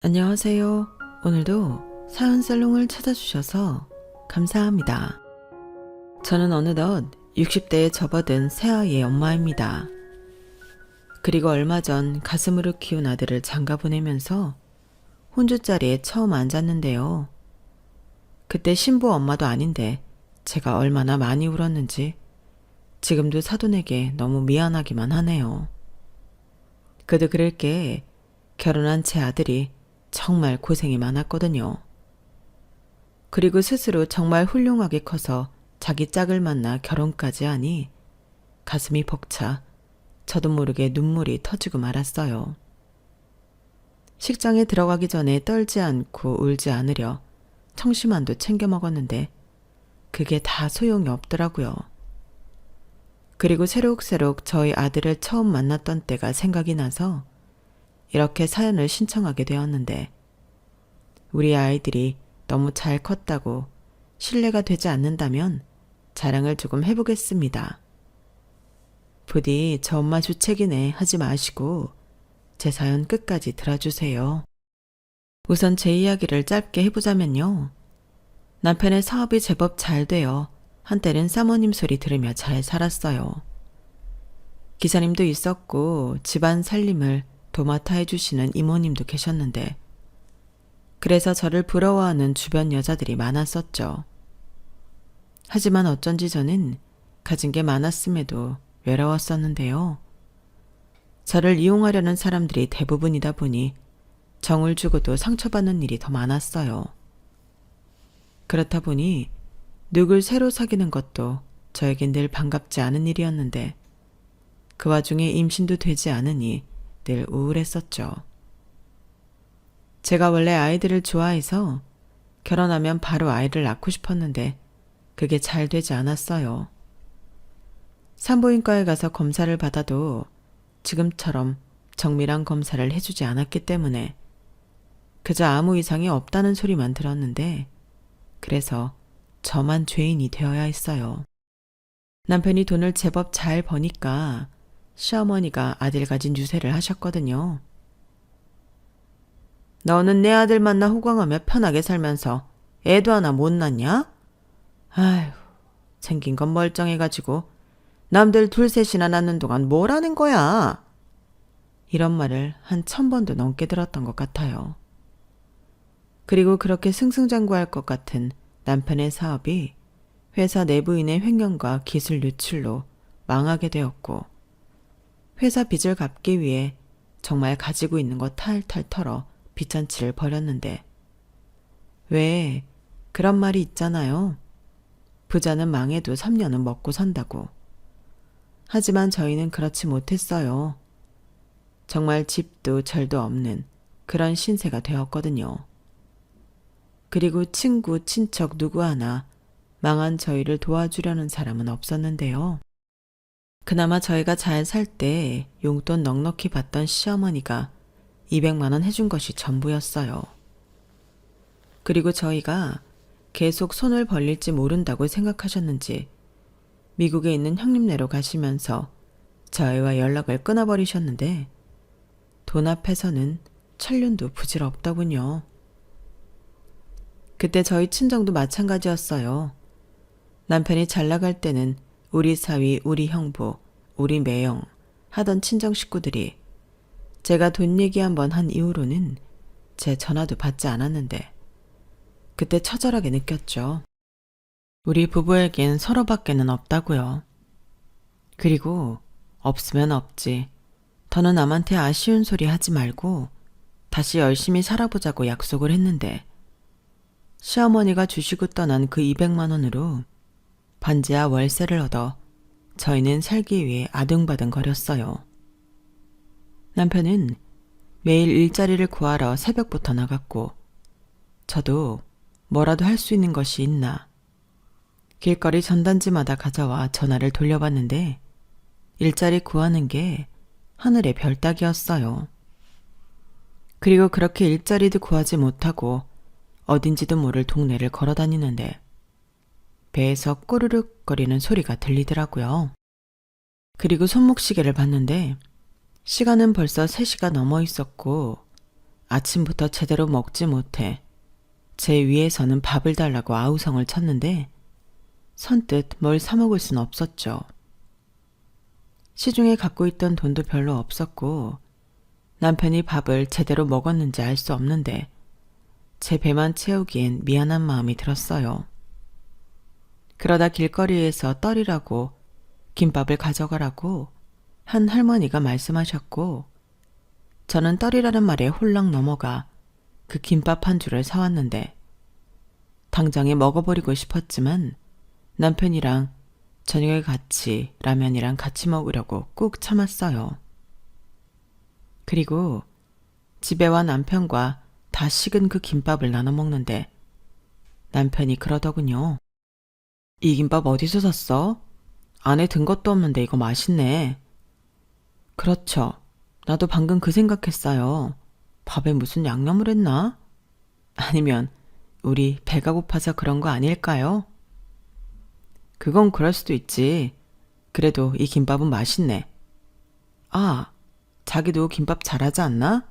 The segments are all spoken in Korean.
안녕하세요. 오늘도 사연 살롱을 찾아주셔서 감사합니다. 저는 어느덧 60대에 접어든 새아이의 엄마입니다. 그리고 얼마 전 가슴으로 키운 아들을 장가 보내면서 혼주자리에 처음 앉았는데요. 그때 신부 엄마도 아닌데 제가 얼마나 많이 울었는지 지금도 사돈에게 너무 미안하기만 하네요. 그도 그럴 게 결혼한 제 아들이 정말 고생이 많았거든요. 그리고 스스로 정말 훌륭하게 커서 자기 짝을 만나 결혼까지 하니 가슴이 벅차 저도 모르게 눈물이 터지고 말았어요. 식장에 들어가기 전에 떨지 않고 울지 않으려 청심환도 챙겨 먹었는데 그게 다 소용이 없더라고요. 그리고 새록새록 저희 아들을 처음 만났던 때가 생각이 나서 이렇게 사연을 신청하게 되었는데 우리 아이들이 너무 잘 컸다고 신뢰가 되지 않는다면 자랑을 조금 해보겠습니다. 부디 저 엄마 주책이네 하지 마시고 제 사연 끝까지 들어주세요. 우선 제 이야기를 짧게 해보자면요. 남편의 사업이 제법 잘 되어 한때는 사모님 소리 들으며 잘 살았어요. 기사님도 있었고 집안 살림을 도맡아 해주시는 이모님도 계셨는데 그래서 저를 부러워하는 주변 여자들이 많았었죠. 하지만 어쩐지 저는 가진 게 많았음에도 외로웠었는데요. 저를 이용하려는 사람들이 대부분이다 보니 정을 주고도 상처받는 일이 더 많았어요. 그렇다 보니 누굴 새로 사귀는 것도 저에겐 늘 반갑지 않은 일이었는데 그 와중에 임신도 되지 않으니 늘 우울했었죠. 제가 원래 아이들을 좋아해서 결혼하면 바로 아이를 낳고 싶었는데 그게 잘 되지 않았어요. 산부인과에 가서 검사를 받아도 지금처럼 정밀한 검사를 해주지 않았기 때문에 그저 아무 이상이 없다는 소리만 들었는데 그래서 저만 죄인이 되어야 했어요. 남편이 돈을 제법 잘 버니까 시어머니가 아들 가진 유세를 하셨거든요. 너는 내 아들 만나 호강하며 편하게 살면서 애도 하나 못 낳냐? 아휴, 생긴 건 멀쩡해가지고 남들 둘셋이나 낳는 동안 뭘 하는 거야? 이런 말을 한 1000번도 넘게 들었던 것 같아요. 그리고 그렇게 승승장구할 것 같은 남편의 사업이 회사 내부인의 횡령과 기술 유출로 망하게 되었고 회사 빚을 갚기 위해 정말 가지고 있는 거 탈탈 털어 빚잔치를 벌였는데 왜 그런 말이 있잖아요. 부자는 망해도 3년은 먹고 산다고. 하지만 저희는 그렇지 못했어요. 정말 집도 절도 없는 그런 신세가 되었거든요. 그리고 친구, 친척 누구 하나 망한 저희를 도와주려는 사람은 없었는데요. 그나마 저희가 잘 살 때 용돈 넉넉히 받던 시어머니가 200만 원 해준 것이 전부였어요. 그리고 저희가 계속 손을 벌릴지 모른다고 생각하셨는지 미국에 있는 형님네로 가시면서 저희와 연락을 끊어버리셨는데 돈 앞에서는 천륜도 부질없더군요. 그때 저희 친정도 마찬가지였어요. 남편이 잘 나갈 때는 우리 사위, 우리 형부, 우리 매형 하던 친정 식구들이 제가 돈 얘기 한번 한 이후로는 제 전화도 받지 않았는데 그때 처절하게 느꼈죠. 우리 부부에겐 서로밖에는 없다고요. 그리고 없으면 없지. 더는 남한테 아쉬운 소리 하지 말고 다시 열심히 살아보자고 약속을 했는데 시어머니가 주시고 떠난 그 200만 원으로 반지하 월세를 얻어 저희는 살기 위해 아등바등 거렸어요. 남편은 매일 일자리를 구하러 새벽부터 나갔고 저도 뭐라도 할 수 있는 것이 있나 길거리 전단지마다 가져와 전화를 돌려봤는데 일자리 구하는 게 하늘의 별 따기였어요. 그리고 그렇게 일자리도 구하지 못하고 어딘지도 모를 동네를 걸어다니는데 배에서 꼬르륵 거리는 소리가 들리더라고요. 그리고 손목시계를 봤는데 시간은 벌써 3시가 넘어 있었고 아침부터 제대로 먹지 못해 제 위에서는 밥을 달라고 아우성을 쳤는데 선뜻 뭘 사 먹을 순 없었죠. 시중에 갖고 있던 돈도 별로 없었고 남편이 밥을 제대로 먹었는지 알 수 없는데 제 배만 채우기엔 미안한 마음이 들었어요. 그러다 길거리에서 떨이라고 김밥을 가져가라고 한 할머니가 말씀하셨고 저는 떨이라는 말에 홀랑 넘어가 그 김밥 한 줄을 사왔는데 당장에 먹어버리고 싶었지만 남편이랑 저녁에 같이 라면이랑 같이 먹으려고 꾹 참았어요. 그리고 집에 와 남편과 다 식은 그 김밥을 나눠 먹는데 남편이 그러더군요. 이 김밥 어디서 샀어? 안에 든 것도 없는데 이거 맛있네. 그렇죠. 나도 방금 그 생각했어요. 밥에 무슨 양념을 했나? 아니면 우리 배가 고파서 그런 거 아닐까요? 그건 그럴 수도 있지. 그래도 이 김밥은 맛있네. 아, 자기도 김밥 잘하지 않나?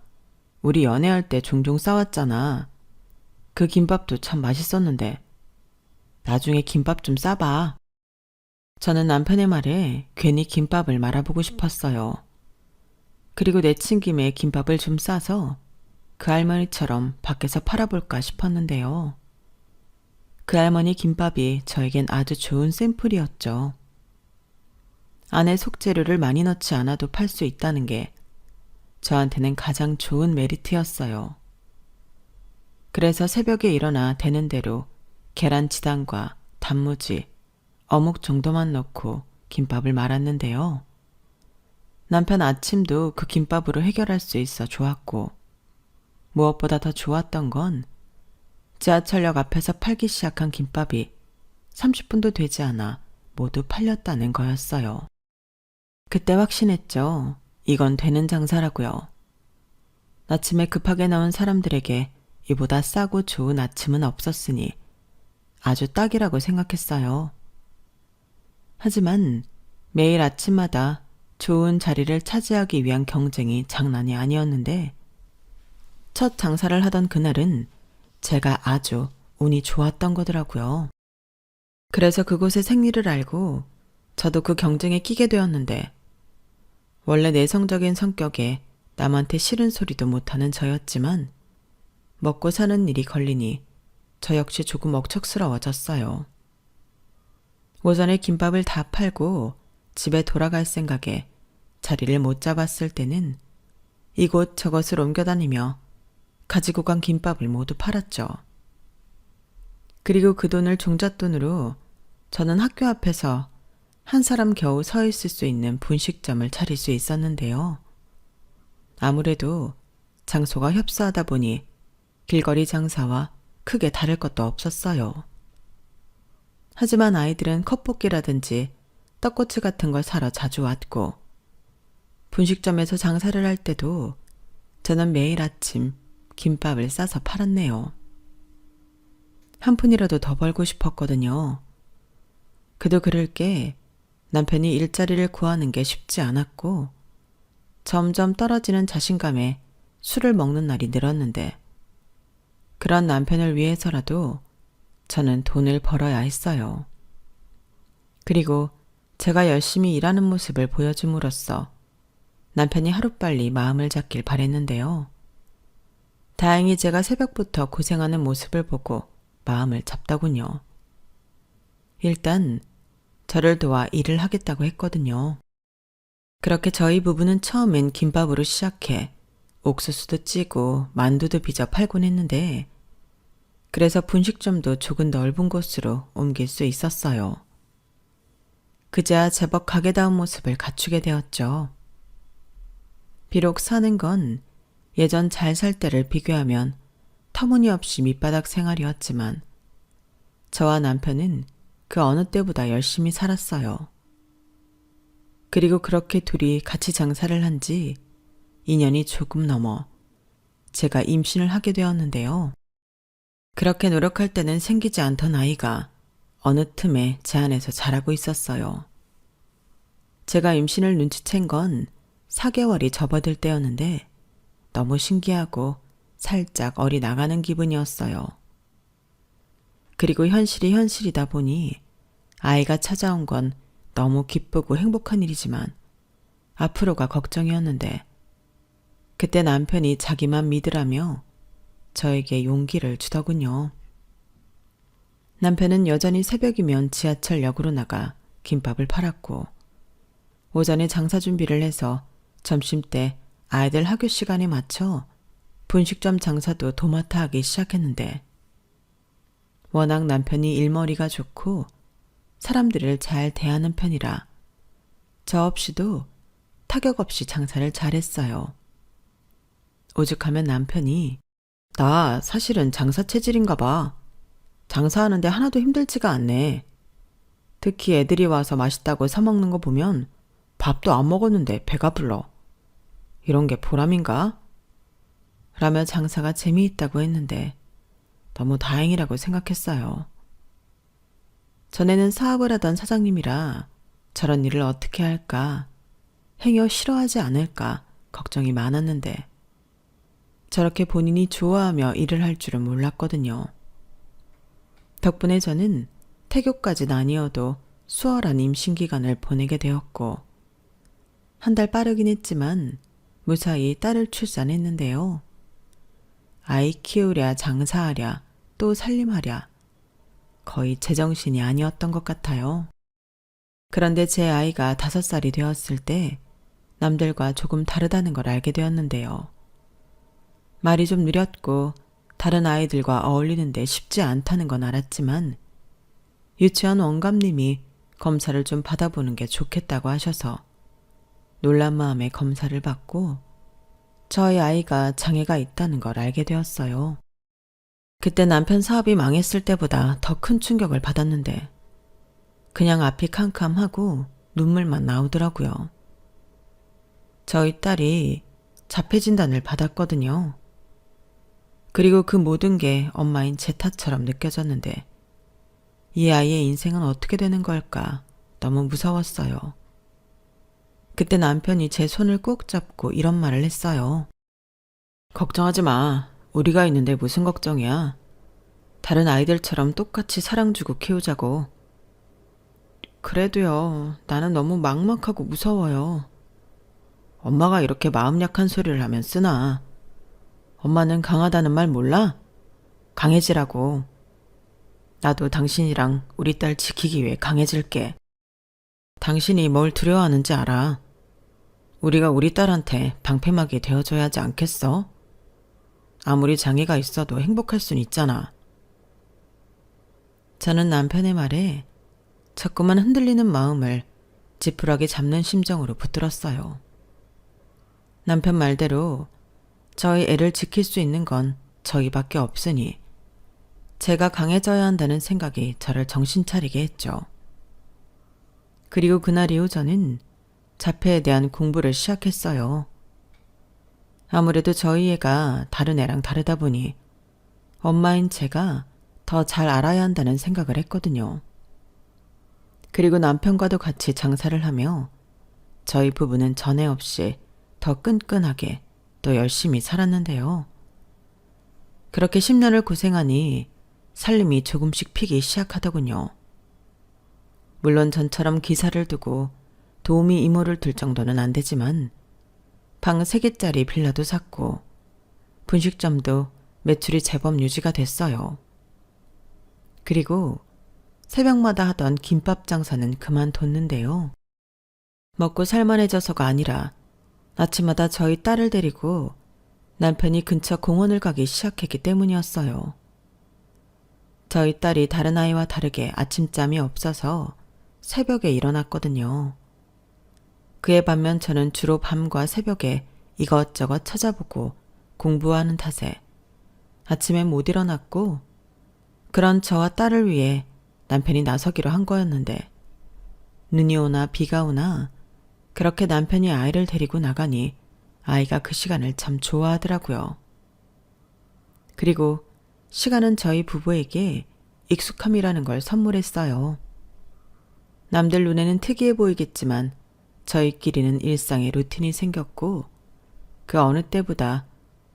우리 연애할 때 종종 싸웠잖아. 그 김밥도 참 맛있었는데. 나중에 김밥 좀 싸봐. 저는 남편의 말에 괜히 김밥을 말아보고 싶었어요. 그리고 내친 김에 김밥을 좀 싸서 그 할머니처럼 밖에서 팔아볼까 싶었는데요. 그 할머니 김밥이 저에겐 아주 좋은 샘플이었죠. 안에 속재료를 많이 넣지 않아도 팔 수 있다는 게 저한테는 가장 좋은 메리트였어요. 그래서 새벽에 일어나 되는 대로 계란치단과 단무지, 어묵 정도만 넣고 김밥을 말았는데요. 남편 아침도 그 김밥으로 해결할 수 있어 좋았고 무엇보다 더 좋았던 건 지하철역 앞에서 팔기 시작한 김밥이 30분도 되지 않아 모두 팔렸다는 거였어요. 그때 확신했죠. 이건 되는 장사라고요. 아침에 급하게 나온 사람들에게 이보다 싸고 좋은 아침은 없었으니 아주 딱이라고 생각했어요. 하지만 매일 아침마다 좋은 자리를 차지하기 위한 경쟁이 장난이 아니었는데 첫 장사를 하던 그날은 제가 아주 운이 좋았던 거더라고요. 그래서 그곳의 생리를 알고 저도 그 경쟁에 끼게 되었는데 원래 내성적인 성격에 남한테 싫은 소리도 못하는 저였지만 먹고 사는 일이 걸리니 저 역시 조금 억척스러워졌어요. 오전에 김밥을 다 팔고 집에 돌아갈 생각에 자리를 못 잡았을 때는 이곳 저곳을 옮겨다니며 가지고 간 김밥을 모두 팔았죠. 그리고 그 돈을 종잣돈으로 저는 학교 앞에서 한 사람 겨우 서 있을 수 있는 분식점을 차릴 수 있었는데요. 아무래도 장소가 협소하다 보니 길거리 장사와 크게 다를 것도 없었어요. 하지만 아이들은 컵볶이라든지 떡꼬치 같은 걸 사러 자주 왔고 분식점에서 장사를 할 때도 저는 매일 아침 김밥을 싸서 팔았네요. 한 푼이라도 더 벌고 싶었거든요. 그도 그럴 게 남편이 일자리를 구하는 게 쉽지 않았고 점점 떨어지는 자신감에 술을 먹는 날이 늘었는데 그런 남편을 위해서라도 저는 돈을 벌어야 했어요. 그리고 제가 열심히 일하는 모습을 보여줌으로써 남편이 하루빨리 마음을 잡길 바랬는데요. 다행히 제가 새벽부터 고생하는 모습을 보고 마음을 잡더군요. 일단 저를 도와 일을 하겠다고 했거든요. 그렇게 저희 부부는 처음엔 김밥으로 시작해 옥수수도 찌고 만두도 빚어 팔곤 했는데 그래서 분식점도 조금 넓은 곳으로 옮길 수 있었어요. 그제야 제법 가게다운 모습을 갖추게 되었죠. 비록 사는 건 예전 잘 살 때를 비교하면 터무니없이 밑바닥 생활이었지만 저와 남편은 그 어느 때보다 열심히 살았어요. 그리고 그렇게 둘이 같이 장사를 한 지 2년이 조금 넘어 제가 임신을 하게 되었는데요. 그렇게 노력할 때는 생기지 않던 아이가 어느 틈에 제 안에서 자라고 있었어요. 제가 임신을 눈치챈 건 4개월이 접어들 때였는데 너무 신기하고 살짝 얼이 나가는 기분이었어요. 그리고 현실이 현실이다 보니 아이가 찾아온 건 너무 기쁘고 행복한 일이지만 앞으로가 걱정이었는데 그때 남편이 자기만 믿으라며 저에게 용기를 주더군요. 남편은 여전히 새벽이면 지하철역으로 나가 김밥을 팔았고 오전에 장사 준비를 해서 점심때 아이들 학교 시간에 맞춰 분식점 장사도 도맡아 하기 시작했는데 워낙 남편이 일머리가 좋고 사람들을 잘 대하는 편이라 저 없이도 타격 없이 장사를 잘했어요. 오죽하면 남편이 나 사실은 장사 체질인가 봐. 장사하는데 하나도 힘들지가 않네. 특히 애들이 와서 맛있다고 사 먹는 거 보면 밥도 안 먹었는데 배가 불러. 이런 게 보람인가? 라며 장사가 재미있다고 했는데 너무 다행이라고 생각했어요. 전에는 사업을 하던 사장님이라 저런 일을 어떻게 할까, 행여 싫어하지 않을까 걱정이 많았는데 저렇게 본인이 좋아하며 일을 할 줄은 몰랐거든요. 덕분에 저는 태교까지는 아니어도 수월한 임신기간을 보내게 되었고 한 달 빠르긴 했지만 무사히 딸을 출산했는데요. 아이 키우랴 장사하랴 또 살림하랴 거의 제정신이 아니었던 것 같아요. 그런데 제 아이가 5살이 되었을 때 남들과 조금 다르다는 걸 알게 되었는데요. 말이 좀 느렸고 다른 아이들과 어울리는데 쉽지 않다는 건 알았지만 유치원 원감님이 검사를 좀 받아보는 게 좋겠다고 하셔서 놀란 마음에 검사를 받고 저희 아이가 장애가 있다는 걸 알게 되었어요. 그때 남편 사업이 망했을 때보다 더 큰 충격을 받았는데 그냥 앞이 캄캄하고 눈물만 나오더라고요. 저희 딸이 자폐 진단을 받았거든요. 그리고 그 모든 게 엄마인 제 탓처럼 느껴졌는데 이 아이의 인생은 어떻게 되는 걸까 너무 무서웠어요. 그때 남편이 제 손을 꼭 잡고 이런 말을 했어요. 걱정하지 마. 우리가 있는데 무슨 걱정이야. 다른 아이들처럼 똑같이 사랑 주고 키우자고. 그래도요. 나는 너무 막막하고 무서워요. 엄마가 이렇게 마음 약한 소리를 하면 쓰나. 엄마는 강하다는 말 몰라? 강해지라고. 나도 당신이랑 우리 딸 지키기 위해 강해질게. 당신이 뭘 두려워하는지 알아. 우리가 우리 딸한테 방패막이 되어줘야 하지 않겠어? 아무리 장애가 있어도 행복할 순 있잖아. 저는 남편의 말에 자꾸만 흔들리는 마음을 지푸라기 잡는 심정으로 붙들었어요. 남편 말대로 저희 애를 지킬 수 있는 건 저희밖에 없으니 제가 강해져야 한다는 생각이 저를 정신 차리게 했죠. 그리고 그날 이후 저는 자폐에 대한 공부를 시작했어요. 아무래도 저희 애가 다른 애랑 다르다 보니 엄마인 제가 더 잘 알아야 한다는 생각을 했거든요. 그리고 남편과도 같이 장사를 하며 저희 부부는 전에 없이 더 끈끈하게 또 열심히 살았는데요. 그렇게 10년을 고생하니 살림이 조금씩 피기 시작하더군요. 물론 전처럼 기사를 두고 도우미 이모를 둘 정도는 안 되지만 방 3개짜리 빌라도 샀고 분식점도 매출이 제법 유지가 됐어요. 그리고 새벽마다 하던 김밥 장사는 그만뒀는데요. 먹고 살만해져서가 아니라 아침마다 저희 딸을 데리고 남편이 근처 공원을 가기 시작했기 때문이었어요. 저희 딸이 다른 아이와 다르게 아침잠이 없어서 새벽에 일어났거든요. 그에 반면 저는 주로 밤과 새벽에 이것저것 찾아보고 공부하는 탓에 아침에 못 일어났고 그런 저와 딸을 위해 남편이 나서기로 한 거였는데 눈이 오나 비가 오나 그렇게 남편이 아이를 데리고 나가니 아이가 그 시간을 참 좋아하더라고요. 그리고 시간은 저희 부부에게 익숙함이라는 걸 선물했어요. 남들 눈에는 특이해 보이겠지만 저희끼리는 일상의 루틴이 생겼고 그 어느 때보다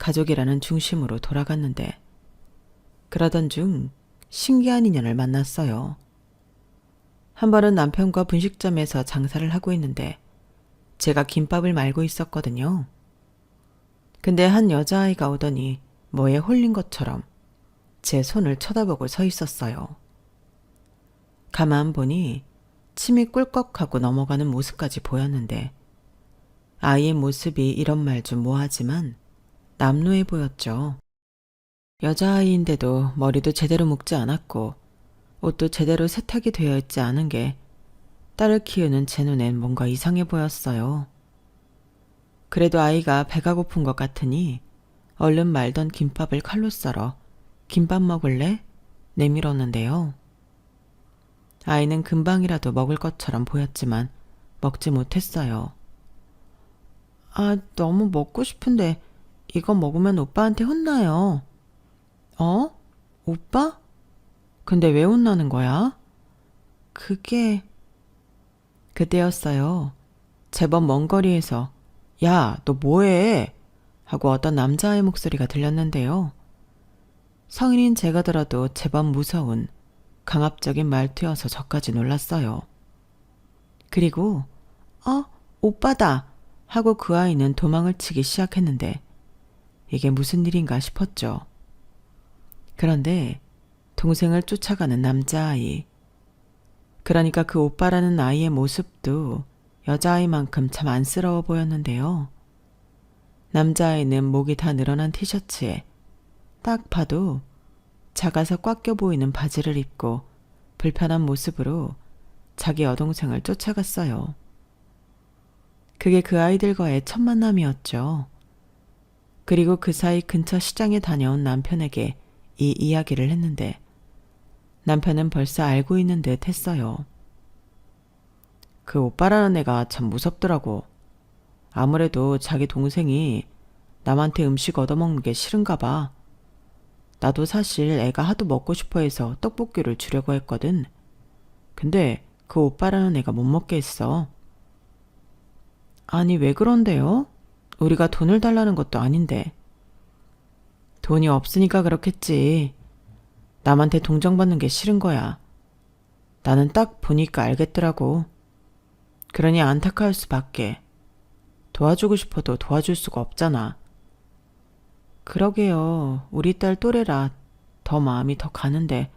가족이라는 중심으로 돌아갔는데 그러던 중 신기한 인연을 만났어요. 한 번은 남편과 분식점에서 장사를 하고 있는데 제가 김밥을 말고 있었거든요. 근데 한 여자아이가 오더니 뭐에 홀린 것처럼 제 손을 쳐다보고 서 있었어요. 가만 보니 침이 꿀꺽하고 넘어가는 모습까지 보였는데 아이의 모습이 이런 말 좀 뭐하지만 남루해 보였죠. 여자아이인데도 머리도 제대로 묶지 않았고 옷도 제대로 세탁이 되어 있지 않은 게 딸을 키우는 제 눈엔 뭔가 이상해 보였어요. 그래도 아이가 배가 고픈 것 같으니 얼른 말던 김밥을 칼로 썰어 김밥 먹을래? 내밀었는데요. 아이는 금방이라도 먹을 것처럼 보였지만 먹지 못했어요. 아, 너무 먹고 싶은데 이거 먹으면 오빠한테 혼나요. 어? 오빠? 근데 왜 혼나는 거야? 그때였어요. 제법 먼 거리에서 야, 너 뭐해? 하고 어떤 남자의 목소리가 들렸는데요. 성인인 제가 들어도 제법 무서운 강압적인 말투여서 저까지 놀랐어요. 그리고 오빠다 하고 그 아이는 도망을 치기 시작했는데 이게 무슨 일인가 싶었죠. 그런데 동생을 쫓아가는 남자아이, 그러니까 그 오빠라는 아이의 모습도 여자아이만큼 참 안쓰러워 보였는데요. 남자아이는 목이 다 늘어난 티셔츠에 딱 봐도 작아서 꽉 껴 보이는 바지를 입고 불편한 모습으로 자기 여동생을 쫓아갔어요. 그게 그 아이들과의 첫 만남이었죠. 그리고 그 사이 근처 시장에 다녀온 남편에게 이 이야기를 했는데 남편은 벌써 알고 있는 듯 했어요. 그 오빠라는 애가 참 무섭더라고. 아무래도 자기 동생이 남한테 음식 얻어먹는 게 싫은가 봐. 나도 사실 애가 하도 먹고 싶어 해서 떡볶이를 주려고 했거든. 근데 그 오빠라는 애가 못 먹게 했어. 아니, 왜 그런데요? 우리가 돈을 달라는 것도 아닌데. 돈이 없으니까 그렇겠지. 남한테 동정받는 게 싫은 거야. 나는 딱 보니까 알겠더라고. 그러니 안타까울 수밖에. 도와주고 싶어도 도와줄 수가 없잖아. 그러게요. 우리 딸 또래라 더 마음이 더 가는데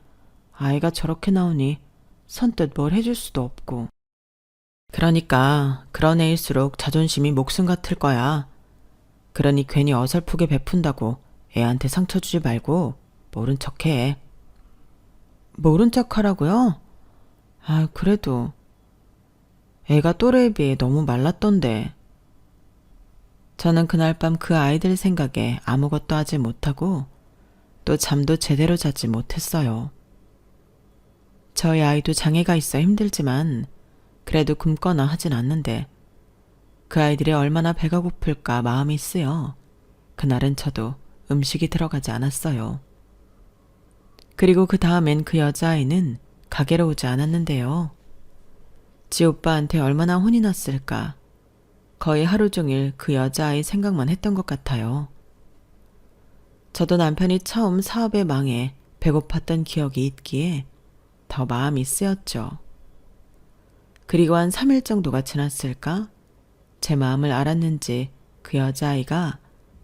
아이가 저렇게 나오니 선뜻 뭘 해줄 수도 없고. 그러니까 그런 애일수록 자존심이 목숨 같을 거야. 그러니 괜히 어설프게 베푼다고 애한테 상처 주지 말고 모른 척해. 모른 척하라고요? 아, 그래도 애가 또래에 비해 너무 말랐던데. 저는 그날 밤 그 아이들 생각에 아무것도 하지 못하고 또 잠도 제대로 자지 못했어요. 저희 아이도 장애가 있어 힘들지만 그래도 굶거나 하진 않는데 그 아이들이 얼마나 배가 고플까 마음이 쓰여 그날은 저도 음식이 들어가지 않았어요. 그리고 그 다음엔 그 여자아이는 가게로 오지 않았는데요. 지 오빠한테 얼마나 혼이 났을까. 거의 하루 종일 그 여자아이 생각만 했던 것 같아요. 저도 남편이 처음 사업에 망해 배고팠던 기억이 있기에 더 마음이 쓰였죠. 그리고 한 3일 정도가 지났을까? 제 마음을 알았는지 그 여자아이가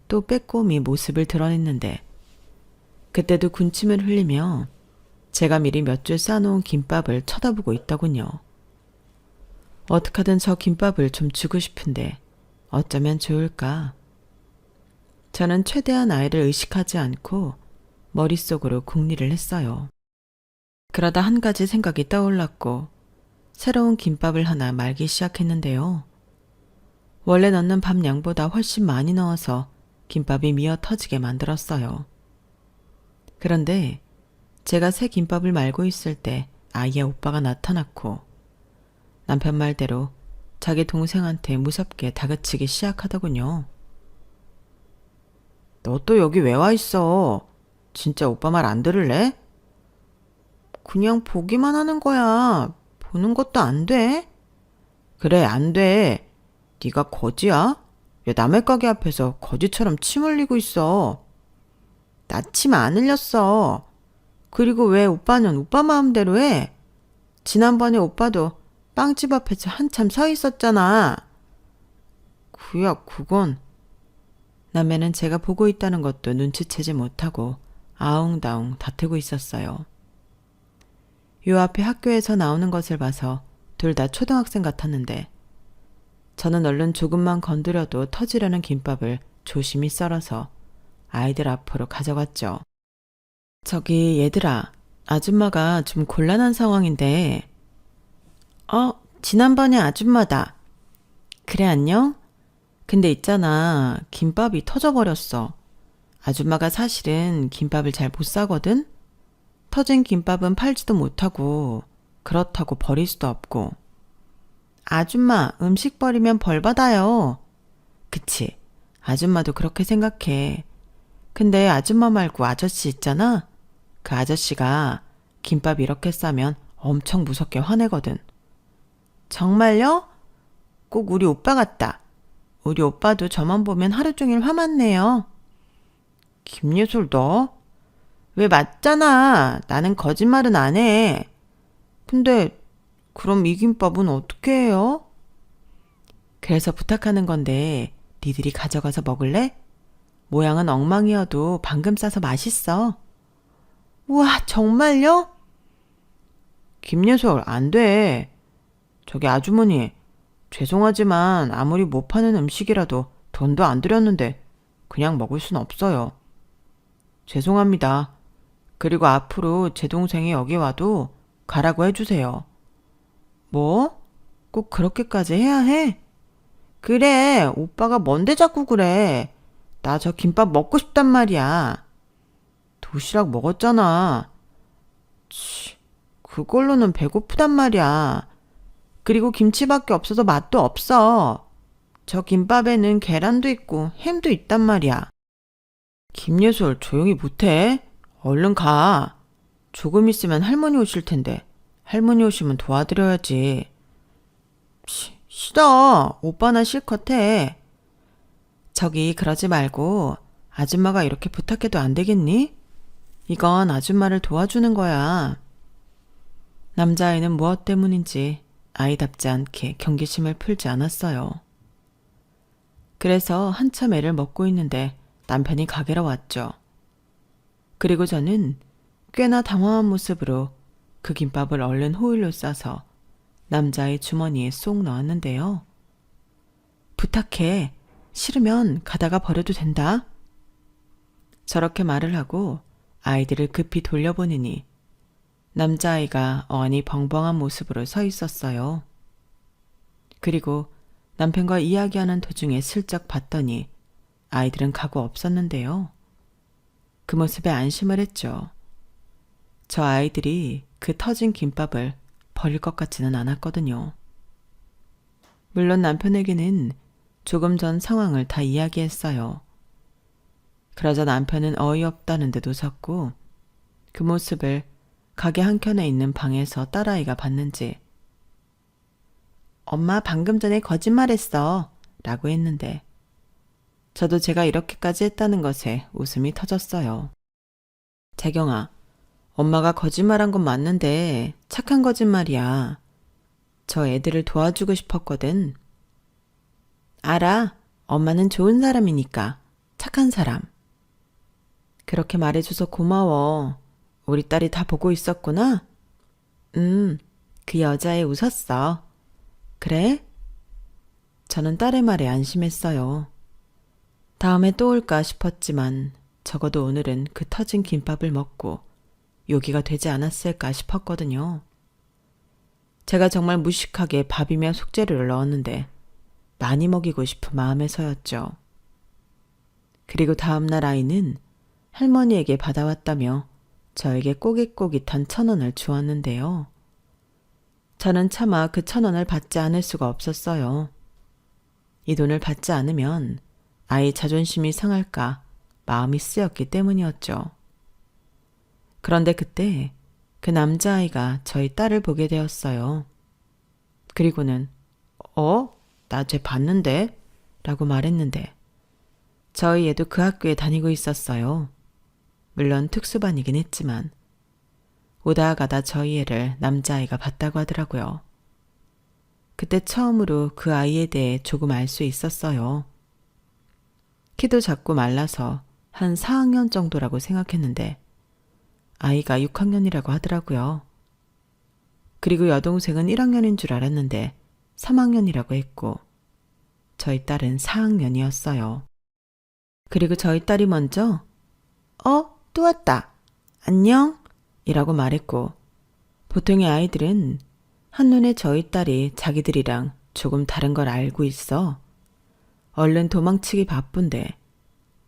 또 빼꼼히 모습을 드러냈는데 그때도 군침을 흘리며 제가 미리 몇 줄 싸놓은 김밥을 쳐다보고 있더군요. 어떡하든 저 김밥을 좀 주고 싶은데 어쩌면 좋을까? 저는 최대한 아이를 의식하지 않고 머릿속으로 궁리를 했어요. 그러다 한 가지 생각이 떠올랐고 새로운 김밥을 하나 말기 시작했는데요. 원래 넣는 밥 양보다 훨씬 많이 넣어서 김밥이 미어 터지게 만들었어요. 그런데 제가 새 김밥을 말고 있을 때 아이의 오빠가 나타났고 남편 말대로 자기 동생한테 무섭게 다그치기 시작하더군요. 너 또 여기 왜 와 있어? 진짜 오빠 말 안 들을래? 그냥 보기만 하는 거야. 보는 것도 안 돼? 그래, 안 돼. 네가 거지야? 왜 남의 가게 앞에서 거지처럼 침 흘리고 있어? 나 침 안 흘렸어. 그리고 왜 오빠는 오빠 마음대로 해? 지난번에 오빠도 빵집 앞에서 한참 서 있었잖아. 그건. 남매는 제가 보고 있다는 것도 눈치채지 못하고 아웅다웅 다투고 있었어요. 요 앞에 학교에서 나오는 것을 봐서 둘 다 초등학생 같았는데 저는 얼른 조금만 건드려도 터지려는 김밥을 조심히 썰어서 아이들 앞으로 가져갔죠. 저기 얘들아, 아줌마가 좀 곤란한 상황인데. 지난번에 아줌마다. 그래, 안녕? 근데 있잖아, 김밥이 터져버렸어. 아줌마가 사실은 김밥을 잘 못 사거든? 터진 김밥은 팔지도 못하고 그렇다고 버릴 수도 없고. 아줌마, 음식 버리면 벌 받아요. 그치, 아줌마도 그렇게 생각해. 근데 아줌마 말고 아저씨 있잖아? 그 아저씨가 김밥 이렇게 싸면 엄청 무섭게 화내거든. 정말요? 꼭 우리 오빠 같다. 우리 오빠도 저만 보면 하루 종일 화만 내요. 김예솔 너? 왜 맞잖아. 나는 거짓말은 안 해. 근데 그럼 이 김밥은 어떻게 해요? 그래서 부탁하는 건데 니들이 가져가서 먹을래? 모양은 엉망이어도 방금 싸서 맛있어. 우와, 정말요? 김예솔, 안 돼. 저기 아주머니, 죄송하지만 아무리 못 파는 음식이라도 돈도 안 들였는데 그냥 먹을 순 없어요. 죄송합니다. 그리고 앞으로 제 동생이 여기 와도 가라고 해주세요. 뭐? 꼭 그렇게까지 해야 해? 그래, 오빠가 뭔데 자꾸 그래. 나 저 김밥 먹고 싶단 말이야. 도시락 먹었잖아. 치, 그걸로는 배고프단 말이야. 그리고 김치밖에 없어서 맛도 없어. 저 김밥에는 계란도 있고 햄도 있단 말이야. 김예솔, 조용히 못해? 얼른 가. 조금 있으면 할머니 오실 텐데 할머니 오시면 도와드려야지. 싫어. 오빠나 실컷 해. 저기 그러지 말고 아줌마가 이렇게 부탁해도 안 되겠니? 이건 아줌마를 도와주는 거야. 남자아이는 무엇 때문인지 아이답지 않게 경계심을 풀지 않았어요. 그래서 한참 애를 먹고 있는데 남편이 가게로 왔죠. 그리고 저는 꽤나 당황한 모습으로 그 김밥을 얼른 호일로 싸서 남자의 주머니에 쏙 넣었는데요. 부탁해. 싫으면 가다가 버려도 된다. 저렇게 말을 하고 아이들을 급히 돌려보내니 남자아이가 어안이 벙벙한 모습으로 서 있었어요. 그리고 남편과 이야기하는 도중에 슬쩍 봤더니 아이들은 가고 없었는데요. 그 모습에 안심을 했죠. 저 아이들이 그 터진 김밥을 버릴 것 같지는 않았거든요. 물론 남편에게는 조금 전 상황을 다 이야기했어요. 그러자 남편은 어이없다는 듯 웃었고 그 모습을 가게 한켠에 있는 방에서 딸아이가 봤는지 엄마 방금 전에 거짓말했어 라고 했는데 저도 제가 이렇게까지 했다는 것에 웃음이 터졌어요. 재경아, 엄마가 거짓말한 건 맞는데 착한 거짓말이야. 저 애들을 도와주고 싶었거든. 알아. 엄마는 좋은 사람이니까. 착한 사람. 그렇게 말해줘서 고마워. 우리 딸이 다 보고 있었구나? 그 여자애 웃었어. 그래? 저는 딸의 말에 안심했어요. 다음에 또 올까 싶었지만 적어도 오늘은 그 터진 김밥을 먹고 요기가 되지 않았을까 싶었거든요. 제가 정말 무식하게 밥이며 속재료를 넣었는데 많이 먹이고 싶은 마음에서였죠. 그리고 다음날 아이는 할머니에게 받아왔다며 저에게 꼬깃꼬깃한 1,000원을 주었는데요. 저는 차마 그 1,000원을 받지 않을 수가 없었어요. 이 돈을 받지 않으면 아이 자존심이 상할까 마음이 쓰였기 때문이었죠. 그런데 그때 그 남자아이가 저희 딸을 보게 되었어요. 그리고는 나 쟤 봤는데? 라고 말했는데 저희 애도 그 학교에 다니고 있었어요. 물론 특수반이긴 했지만 오다 가다 저희 애를 남자아이가 봤다고 하더라고요. 그때 처음으로 그 아이에 대해 조금 알 수 있었어요. 키도 작고 말라서 한 4학년 정도라고 생각했는데 아이가 6학년이라고 하더라고요. 그리고 여동생은 1학년인 줄 알았는데 3학년이라고 했고 저희 딸은 4학년이었어요. 그리고 저희 딸이 먼저 또 왔다. 안녕? 이라고 말했고 보통의 아이들은 한눈에 저희 딸이 자기들이랑 조금 다른 걸 알고 있어 얼른 도망치기 바쁜데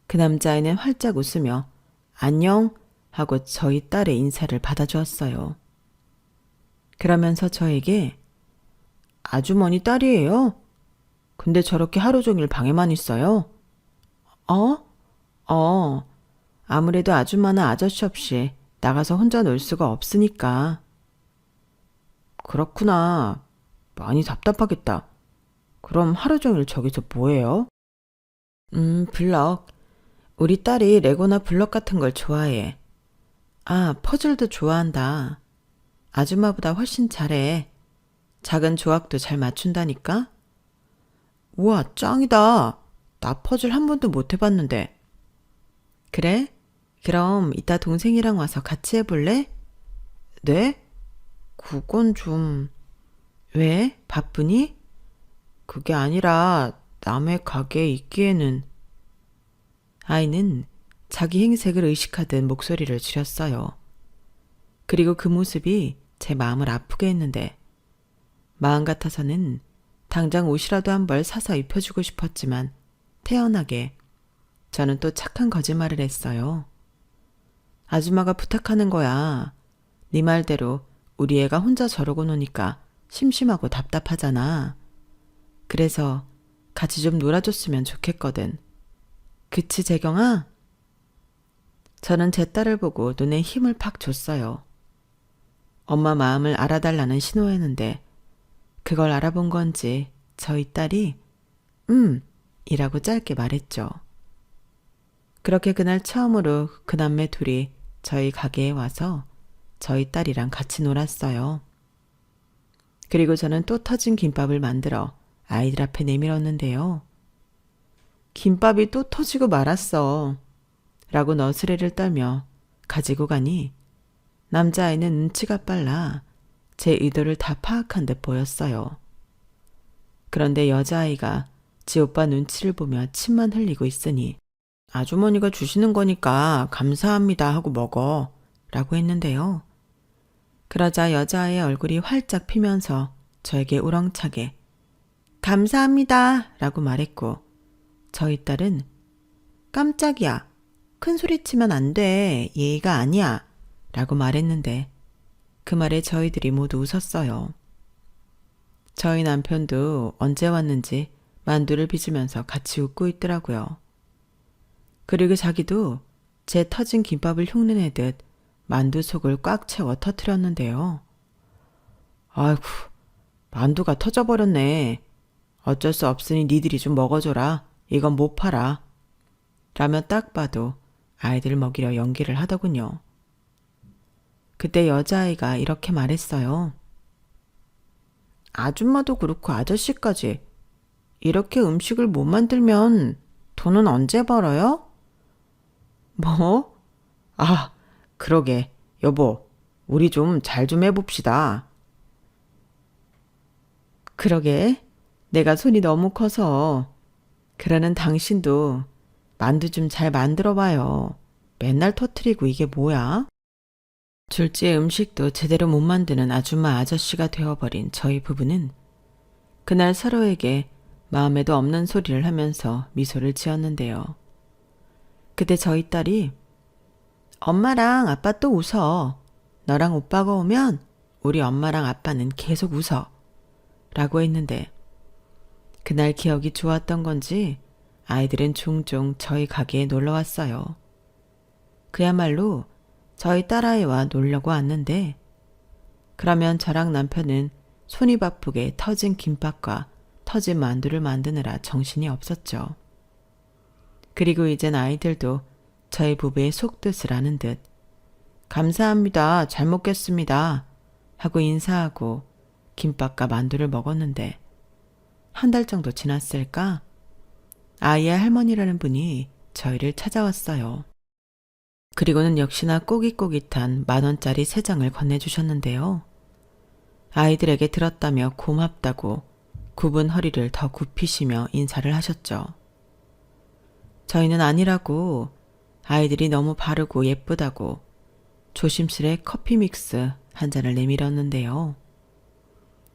그 남자아이는 활짝 웃으며 안녕 하고 저희 딸의 인사를 받아주었어요. 그러면서 저에게 아주머니 딸이에요? 근데 저렇게 하루 종일 방에만 있어요? 아무래도 아줌마나 아저씨 없이 나가서 혼자 놀 수가 없으니까. 그렇구나. 많이 답답하겠다. 그럼 하루 종일 저기서 뭐해요? 블럭. 우리 딸이 레고나 블럭 같은 걸 좋아해. 퍼즐도 좋아한다. 아줌마보다 훨씬 잘해. 작은 조각도 잘 맞춘다니까? 우와, 짱이다. 나 퍼즐 한 번도 못 해봤는데. 그래? 그럼 이따 동생이랑 와서 같이 해볼래? 네? 그건 좀... 왜? 바쁘니? 그게 아니라 남의 가게에 있기에는... 아이는 자기 행색을 의식하듯 목소리를 줄였어요. 그리고 그 모습이 제 마음을 아프게 했는데 마음 같아서는 당장 옷이라도 한 벌 사서 입혀주고 싶었지만 태연하게 저는 또 착한 거짓말을 했어요. 아줌마가 부탁하는 거야. 네 말대로 우리 애가 혼자 저러고 노니까 심심하고 답답하잖아. 그래서 같이 좀 놀아줬으면 좋겠거든. 그치, 재경아? 저는 제 딸을 보고 눈에 힘을 팍 줬어요. 엄마 마음을 알아달라는 신호였는데 그걸 알아본 건지 저희 딸이 이라고 짧게 말했죠. 그렇게 그날 처음으로 그 남매 둘이 저희 가게에 와서 저희 딸이랑 같이 놀았어요. 그리고 저는 또 터진 김밥을 만들어 아이들 앞에 내밀었는데요. 김밥이 또 터지고 말았어. 라고 너스레를 떨며 가지고 가니 남자아이는 눈치가 빨라 제 의도를 다 파악한 듯 보였어요. 그런데 여자아이가 지 오빠 눈치를 보며 침만 흘리고 있으니 아주머니가 주시는 거니까 감사합니다 하고 먹어 라고 했는데요. 그러자 여자아이의 얼굴이 활짝 피면서 저에게 우렁차게 감사합니다 라고 말했고 저희 딸은 깜짝이야. 큰 소리 치면 안 돼. 예의가 아니야. 라고 말했는데 그 말에 저희들이 모두 웃었어요. 저희 남편도 언제 왔는지 만두를 빚으면서 같이 웃고 있더라고요. 그리고 자기도 제 터진 김밥을 흉내내듯 만두 속을 꽉 채워 터뜨렸는데요. 아이고, 만두가 터져버렸네. 어쩔 수 없으니 니들이 좀 먹어줘라. 이건 못 팔아. 라며 딱 봐도 아이들 먹이려 연기를 하더군요. 그때 여자아이가 이렇게 말했어요. 아줌마도 그렇고 아저씨까지 이렇게 음식을 못 만들면 돈은 언제 벌어요? 뭐? 그러게. 여보, 우리 좀 잘 좀 해봅시다. 그러게. 내가 손이 너무 커서. 그러는 당신도 만두 좀 잘 만들어봐요. 맨날 터트리고 이게 뭐야? 졸지에 음식도 제대로 못 만드는 아줌마 아저씨가 되어버린 저희 부부는 그날 서로에게 마음에도 없는 소리를 하면서 미소를 지었는데요. 그때 저희 딸이 엄마랑 아빠 또 웃어. 너랑 오빠가 오면 우리 엄마랑 아빠는 계속 웃어. 라고 했는데 그날 기억이 좋았던 건지 아이들은 종종 저희 가게에 놀러 왔어요. 그야말로 저희 딸아이와 놀려고 왔는데 그러면 저랑 남편은 손이 바쁘게 터진 김밥과 터진 만두를 만드느라 정신이 없었죠. 그리고 이젠 아이들도 저희 부부의 속뜻을 아는 듯 감사합니다. 잘 먹겠습니다. 하고 인사하고 김밥과 만두를 먹었는데 한 달 정도 지났을까? 아이의 할머니라는 분이 저희를 찾아왔어요. 그리고는 역시나 꼬깃꼬깃한 10,000원짜리 3장을 건네주셨는데요. 아이들에게 들었다며 고맙다고 굽은 허리를 더 굽히시며 인사를 하셨죠. 저희는 아니라고 아이들이 너무 바르고 예쁘다고 조심스레 커피 믹스 한 잔을 내밀었는데요.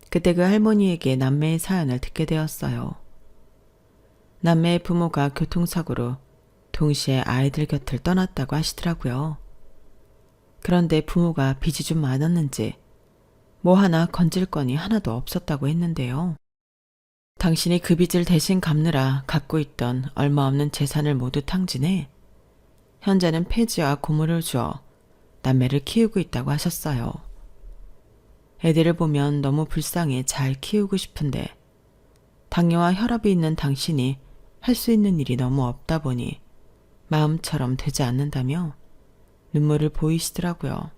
그때 그 할머니에게 남매의 사연을 듣게 되었어요. 남매의 부모가 교통사고로 동시에 아이들 곁을 떠났다고 하시더라고요. 그런데 부모가 빚이 좀 많았는지 뭐 하나 건질 건이 하나도 없었다고 했는데요. 당신이 그 빚을 대신 갚느라 갖고 있던 얼마 없는 재산을 모두 탕진해 현재는 폐지와 고물을 주어 남매를 키우고 있다고 하셨어요. 애들을 보면 너무 불쌍해 잘 키우고 싶은데 당뇨와 혈압이 있는 당신이 할 수 있는 일이 너무 없다 보니 마음처럼 되지 않는다며 눈물을 보이시더라고요.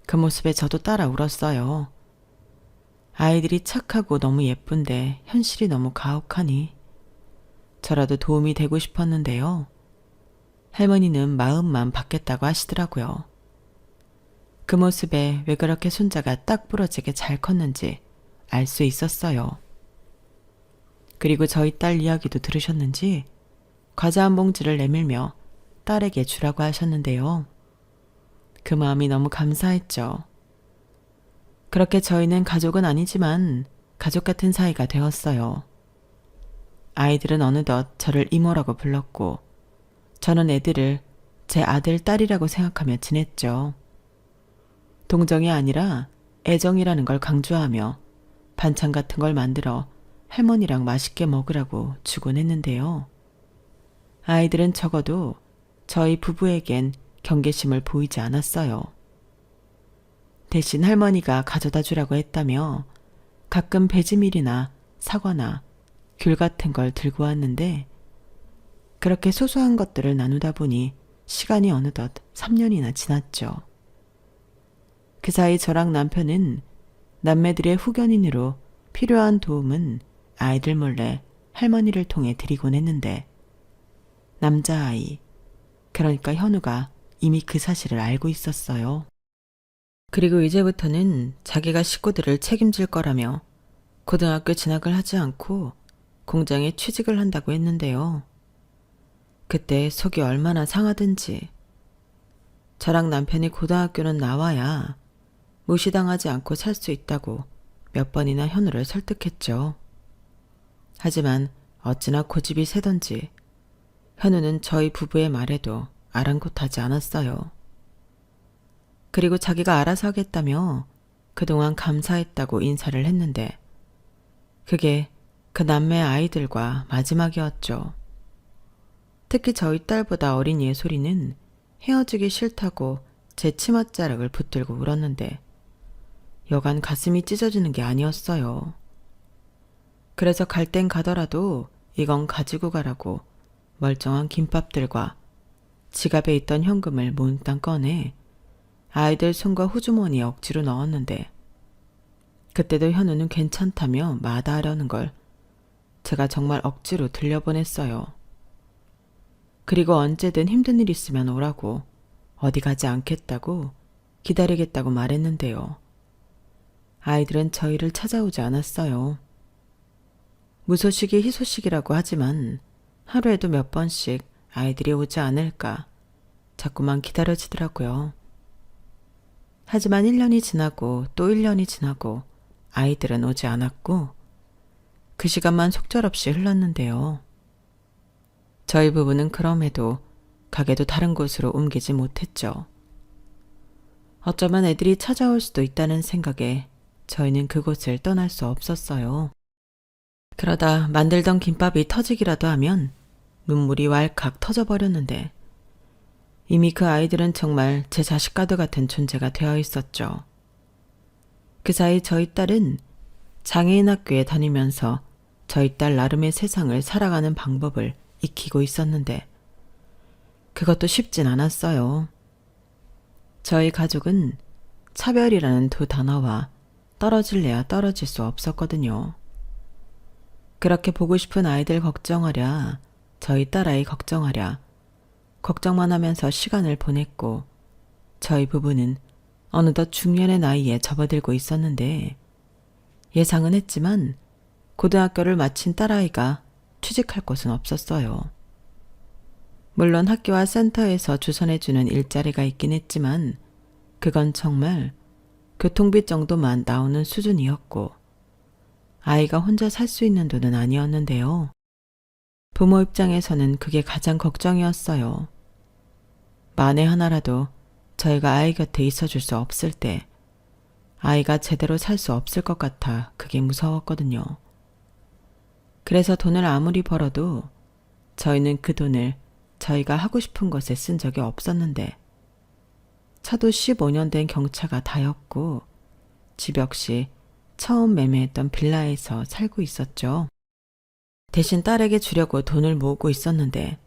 그 모습에 저도 따라 울었어요. 아이들이 착하고 너무 예쁜데 현실이 너무 가혹하니 저라도 도움이 되고 싶었는데요. 할머니는 마음만 받겠다고 하시더라고요. 그 모습에 왜 그렇게 손자가 딱 부러지게 잘 컸는지 알 수 있었어요. 그리고 저희 딸 이야기도 들으셨는지 과자 한 봉지를 내밀며 딸에게 주라고 하셨는데요. 그 마음이 너무 감사했죠. 그렇게 저희는 가족은 아니지만 가족 같은 사이가 되었어요. 아이들은 어느덧 저를 이모라고 불렀고 저는 애들을 제 아들, 딸이라고 생각하며 지냈죠. 동정이 아니라 애정이라는 걸 강조하며 반찬 같은 걸 만들어 할머니랑 맛있게 먹으라고 주곤 했는데요. 아이들은 적어도 저희 부부에겐 경계심을 보이지 않았어요. 대신 할머니가 가져다 주라고 했다며 가끔 배지밀이나 사과나 귤 같은 걸 들고 왔는데 그렇게 소소한 것들을 나누다 보니 시간이 어느덧 3년이나 지났죠. 그 사이 저랑 남편은 남매들의 후견인으로 필요한 도움은 아이들 몰래 할머니를 통해 드리곤 했는데 남자아이, 그러니까 현우가 이미 그 사실을 알고 있었어요. 그리고 이제부터는 자기가 식구들을 책임질 거라며 고등학교 진학을 하지 않고 공장에 취직을 한다고 했는데요. 그때 속이 얼마나 상하든지. 저랑 남편이 고등학교는 나와야 무시당하지 않고 살 수 있다고 몇 번이나 현우를 설득했죠. 하지만 어찌나 고집이 세던지 현우는 저희 부부의 말에도 아랑곳하지 않았어요. 그리고 자기가 알아서 하겠다며 그동안 감사했다고 인사를 했는데 그게 그 남매 아이들과 마지막이었죠. 특히 저희 딸보다 어린 예솔이는 헤어지기 싫다고 제 치맛자락을 붙들고 울었는데 여간 가슴이 찢어지는 게 아니었어요. 그래서 갈 땐 가더라도 이건 가지고 가라고 멀쩡한 김밥들과 지갑에 있던 현금을 몬땅 꺼내 아이들 손과 호주머니에 억지로 넣었는데 그때도 현우는 괜찮다며 마다하려는 걸 제가 정말 억지로 들려보냈어요. 그리고 언제든 힘든 일 있으면 오라고 어디 가지 않겠다고 기다리겠다고 말했는데요. 아이들은 저희를 찾아오지 않았어요. 무소식이 희소식이라고 하지만 하루에도 몇 번씩 아이들이 오지 않을까 자꾸만 기다려지더라고요. 하지만 1년이 지나고 또 1년이 지나고 아이들은 오지 않았고 그 시간만 속절없이 흘렀는데요. 저희 부부는 그럼에도 가게도 다른 곳으로 옮기지 못했죠. 어쩌면 애들이 찾아올 수도 있다는 생각에 저희는 그곳을 떠날 수 없었어요. 그러다 만들던 김밥이 터지기라도 하면 눈물이 왈칵 터져버렸는데 이미 그 아이들은 정말 제 자식과도 같은 존재가 되어 있었죠. 그 사이 저희 딸은 장애인 학교에 다니면서 저희 딸 나름의 세상을 살아가는 방법을 익히고 있었는데 그것도 쉽진 않았어요. 저희 가족은 차별이라는 두 단어와 떨어질래야 떨어질 수 없었거든요. 그렇게 보고 싶은 아이들 걱정하랴, 저희 딸아이 걱정하랴, 걱정만 하면서 시간을 보냈고 저희 부부는 어느덧 중년의 나이에 접어들고 있었는데 예상은 했지만 고등학교를 마친 딸아이가 취직할 곳은 없었어요. 물론 학교와 센터에서 주선해주는 일자리가 있긴 했지만 그건 정말 교통비 정도만 나오는 수준이었고 아이가 혼자 살 수 있는 돈은 아니었는데요. 부모 입장에서는 그게 가장 걱정이었어요. 만에 하나라도 저희가 아이 곁에 있어줄 수 없을 때 아이가 제대로 살 수 없을 것 같아 그게 무서웠거든요. 그래서 돈을 아무리 벌어도 저희는 그 돈을 저희가 하고 싶은 것에 쓴 적이 없었는데 차도 15년 된 경차가 다였고 집 역시 처음 매매했던 빌라에서 살고 있었죠. 대신 딸에게 주려고 돈을 모으고 있었는데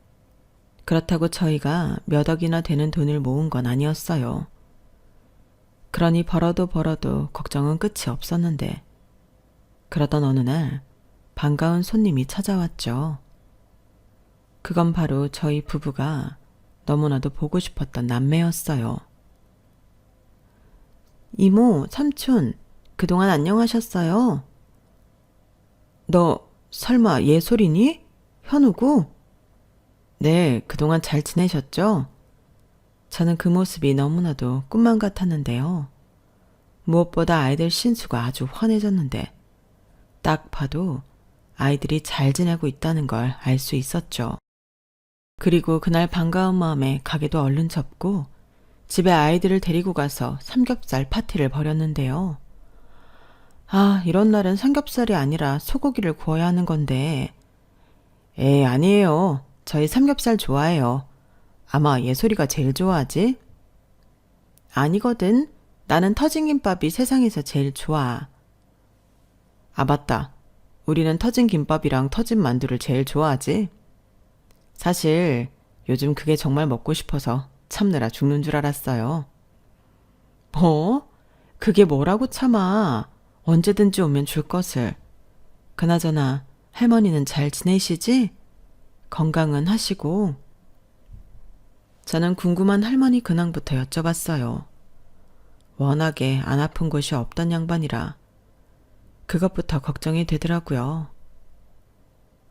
그렇다고 저희가 몇 억이나 되는 돈을 모은 건 아니었어요. 그러니 벌어도 걱정은 끝이 없었는데 그러던 어느 날 반가운 손님이 찾아왔죠. 그건 바로 저희 부부가 너무나도 보고 싶었던 남매였어요. 이모, 삼촌, 그동안 안녕하셨어요? 너 설마 예솔이니? 현우고? 네, 그동안 잘 지내셨죠? 저는 그 모습이 너무나도 꿈만 같았는데요. 무엇보다 아이들 신수가 아주 환해졌는데 딱 봐도 아이들이 잘 지내고 있다는 걸 알 수 있었죠. 그리고 그날 반가운 마음에 가게도 얼른 접고 집에 아이들을 데리고 가서 삼겹살 파티를 벌였는데요. 아, 이런 날은 삼겹살이 아니라 소고기를 구워야 하는 건데. 아니에요. 저희 삼겹살 좋아해요. 아마 예솔이가 제일 좋아하지? 아니거든. 나는 터진 김밥이 세상에서 제일 좋아. 아, 맞다. 우리는 터진 김밥이랑 터진 만두를 제일 좋아하지? 사실 요즘 그게 정말 먹고 싶어서 참느라 죽는 줄 알았어요. 뭐? 그게 뭐라고 참아. 언제든지 오면 줄 것을. 그나저나 할머니는 잘 지내시지? 건강은 하시고. 저는 궁금한 할머니 근황부터 여쭤봤어요. 워낙에 안 아픈 곳이 없던 양반이라 그것부터 걱정이 되더라고요.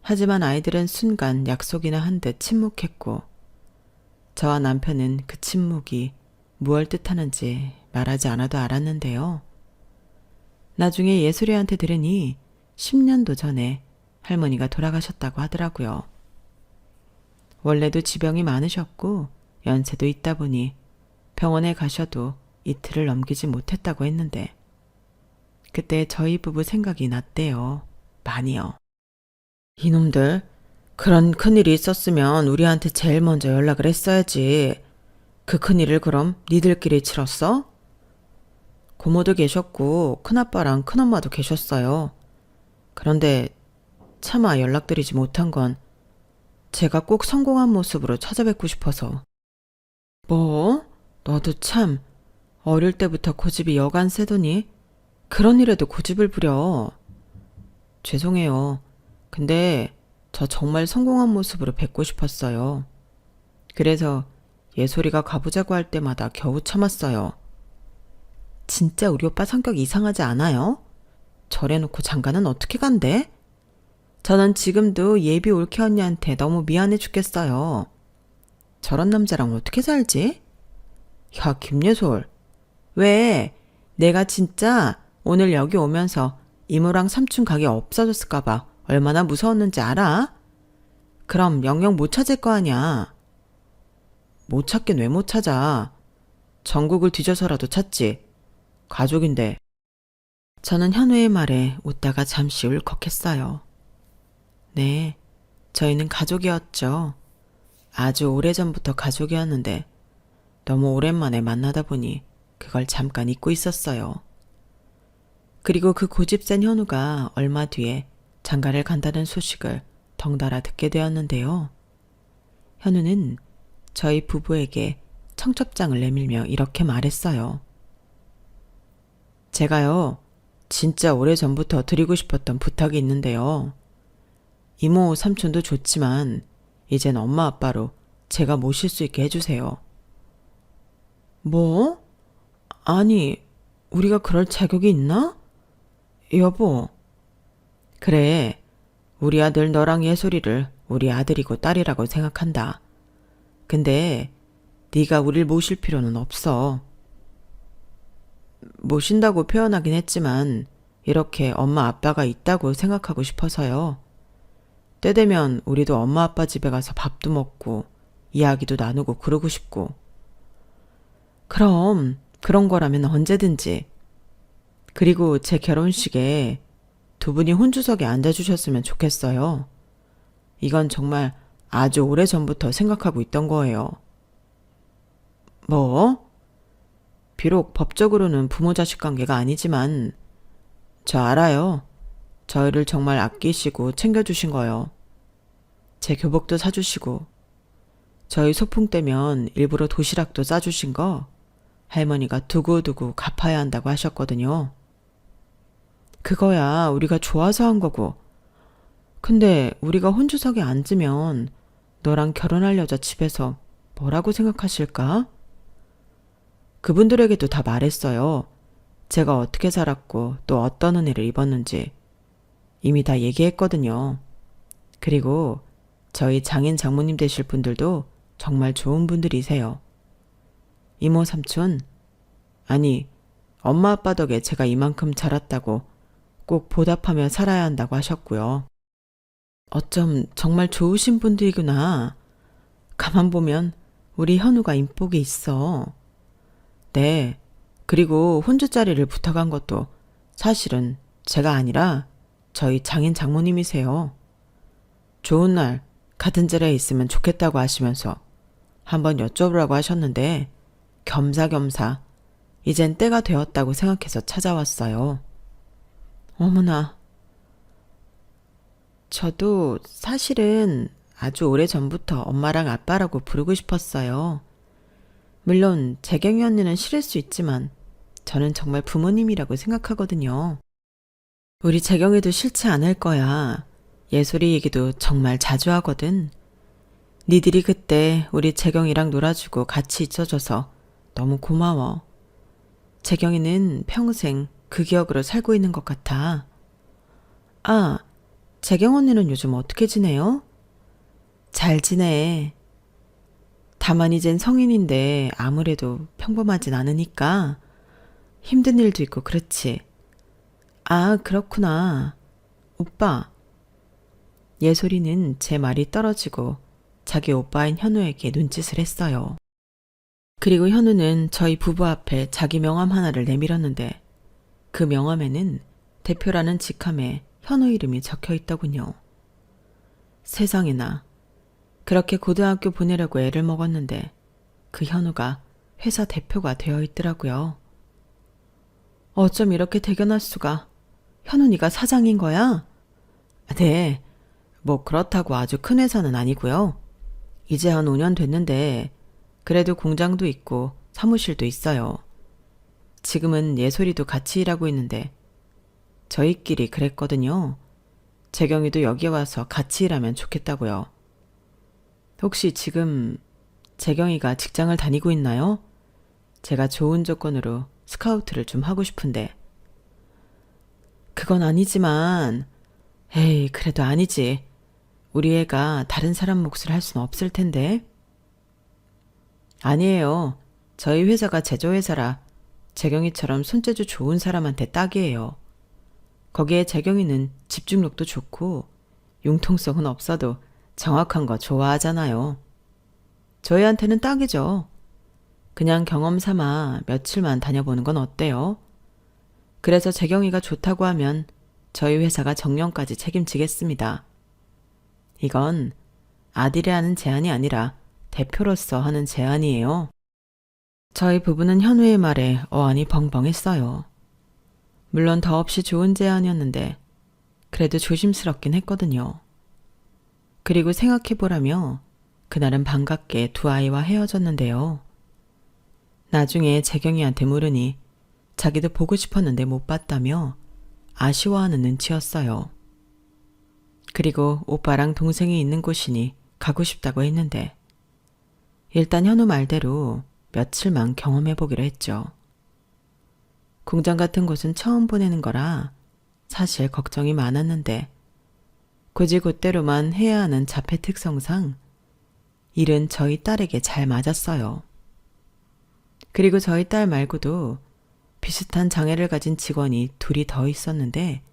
하지만 아이들은 순간 약속이나 한 듯 침묵했고 저와 남편은 그 침묵이 무얼 뜻하는지 말하지 않아도 알았는데요. 나중에 예술이한테 들으니 10년도 전에 할머니가 돌아가셨다고 하더라고요. 원래도 지병이 많으셨고 연세도 있다 보니 병원에 가셔도 이틀을 넘기지 못했다고 했는데 그때 저희 부부 생각이 났대요. 많이요. 이놈들, 그런 큰일이 있었으면 우리한테 제일 먼저 연락을 했어야지. 그 큰일을 그럼 니들끼리 치렀어? 고모도 계셨고 큰아빠랑 큰엄마도 계셨어요. 그런데 차마 연락드리지 못한 건 제가 꼭 성공한 모습으로 찾아뵙고 싶어서. 뭐? 너도 참 어릴 때부터 고집이 여간 세더니 그런 일에도 고집을 부려. 죄송해요. 근데 저 정말 성공한 모습으로 뵙고 싶었어요. 그래서 예솔이가 가보자고 할 때마다 겨우 참았어요. 진짜 우리 오빠 성격 이상하지 않아요? 저래놓고 장가는 어떻게 간대? 저는 지금도 예비 올케 언니한테 너무 미안해 죽겠어요. 저런 남자랑 어떻게 살지? 야, 김예솔. 왜? 내가 진짜 오늘 여기 오면서 이모랑 삼촌 가게 없어졌을까봐 얼마나 무서웠는지 알아? 그럼 영영 못 찾을 거 아냐. 못 찾긴 왜 못 찾아. 전국을 뒤져서라도 찾지. 가족인데. 저는 현우의 말에 웃다가 잠시 울컥했어요. 네, 저희는 가족이었죠. 아주 오래전부터 가족이었는데 너무 오랜만에 만나다 보니 그걸 잠깐 잊고 있었어요. 그리고 그 고집센 현우가 얼마 뒤에 장가를 간다는 소식을 덩달아 듣게 되었는데요. 현우는 저희 부부에게 청첩장을 내밀며 이렇게 말했어요. 제가요, 진짜 오래전부터 드리고 싶었던 부탁이 있는데요. 이모 삼촌도 좋지만 이젠 엄마 아빠로 제가 모실 수 있게 해주세요. 뭐? 아니, 우리가 그럴 자격이 있나? 여보. 그래, 우리 아들 너랑 예솔이를 우리 아들이고 딸이라고 생각한다. 근데 네가 우릴 모실 필요는 없어. 모신다고 표현하긴 했지만 이렇게 엄마 아빠가 있다고 생각하고 싶어서요. 때 되면 우리도 엄마 아빠 집에 가서 밥도 먹고 이야기도 나누고 그러고 싶고. 그럼 그런 거라면 언제든지. 그리고 제 결혼식에 두 분이 혼주석에 앉아주셨으면 좋겠어요. 이건 정말 아주 오래전부터 생각하고 있던 거예요. 뭐? 비록 법적으로는 부모 자식 관계가 아니지만 저 알아요. 저희를 정말 아끼시고 챙겨주신 거요. 제 교복도 사주시고 저희 소풍 때면 일부러 도시락도 싸주신 거 할머니가 두고두고 갚아야 한다고 하셨거든요. 그거야 우리가 좋아서 한 거고. 근데 우리가 혼주석에 앉으면 너랑 결혼할 여자 집에서 뭐라고 생각하실까? 그분들에게도 다 말했어요. 제가 어떻게 살았고 또 어떤 은혜를 입었는지 이미 다 얘기했거든요. 그리고 저희 장인 장모님 되실 분들도 정말 좋은 분들이세요. 이모 삼촌, 아니 엄마 아빠 덕에 제가 이만큼 자랐다고 꼭 보답하며 살아야 한다고 하셨고요. 어쩜 정말 좋으신 분들이구나. 가만 보면 우리 현우가 인복이 있어. 네, 그리고 혼주 자리를 부탁한 것도 사실은 제가 아니라 저희 장인 장모님이세요. 좋은 날 같은 자리에 있으면 좋겠다고 하시면서 한번 여쭤보라고 하셨는데 겸사겸사 이젠 때가 되었다고 생각해서 찾아왔어요. 어머나. 저도 사실은 아주 오래전부터 엄마랑 아빠라고 부르고 싶었어요. 물론 재경이 언니는 싫을 수 있지만 저는 정말 부모님이라고 생각하거든요. 우리 재경이도 싫지 않을 거야. 예솔이 얘기도 정말 자주 하거든. 니들이 그때 우리 재경이랑 놀아주고 같이 있어줘서 너무 고마워. 재경이는 평생 그 기억으로 살고 있는 것 같아. 아, 재경 언니는 요즘 어떻게 지내요? 잘 지내. 다만 이젠 성인인데 아무래도 평범하진 않으니까 힘든 일도 있고 그렇지. 아, 그렇구나. 오빠. 예솔이는 제 말이 떨어지고 자기 오빠인 현우에게 눈짓을 했어요. 그리고 현우는 저희 부부 앞에 자기 명함 하나를 내밀었는데 그 명함에는 대표라는 직함에 현우 이름이 적혀 있더군요. 세상에나. 그렇게 고등학교 보내려고 애를 먹었는데 그 현우가 회사 대표가 되어 있더라고요. 어쩜 이렇게 대견할 수가. 현우 네가 사장인 거야? 네. 뭐 그렇다고 아주 큰 회사는 아니고요. 이제 한 5년 됐는데 그래도 공장도 있고 사무실도 있어요. 지금은 예솔이도 같이 일하고 있는데 저희끼리 그랬거든요. 재경이도 여기 와서 같이 일하면 좋겠다고요. 혹시 지금 재경이가 직장을 다니고 있나요? 제가 좋은 조건으로 스카우트를 좀 하고 싶은데. 그건 아니지만, 에이, 그래도 아니지. 우리 애가 다른 사람 몫을 할 수는 없을 텐데. 아니에요. 저희 회사가 제조회사라 재경이처럼 손재주 좋은 사람한테 딱이에요. 거기에 재경이는 집중력도 좋고 융통성은 없어도 정확한 거 좋아하잖아요. 저희한테는 딱이죠. 그냥 경험 삼아 며칠만 다녀보는 건 어때요? 그래서 재경이가 좋다고 하면 저희 회사가 정년까지 책임지겠습니다. 이건 아들이 하는 제안이 아니라 대표로서 하는 제안이에요. 저희 부부는 현우의 말에 어안이 벙벙했어요. 물론 더없이 좋은 제안이었는데 그래도 조심스럽긴 했거든요. 그리고 생각해보라며 그날은 반갑게 두 아이와 헤어졌는데요. 나중에 재경이한테 물으니 자기도 보고 싶었는데 못 봤다며 아쉬워하는 눈치였어요. 그리고 오빠랑 동생이 있는 곳이니 가고 싶다고 했는데 일단 현우 말대로 며칠만 경험해보기로 했죠. 공장 같은 곳은 처음 보내는 거라 사실 걱정이 많았는데 굳이 그대로만 해야 하는 자폐 특성상 일은 저희 딸에게 잘 맞았어요. 그리고 저희 딸 말고도 비슷한 장애를 가진 직원이 둘이 더 있었는데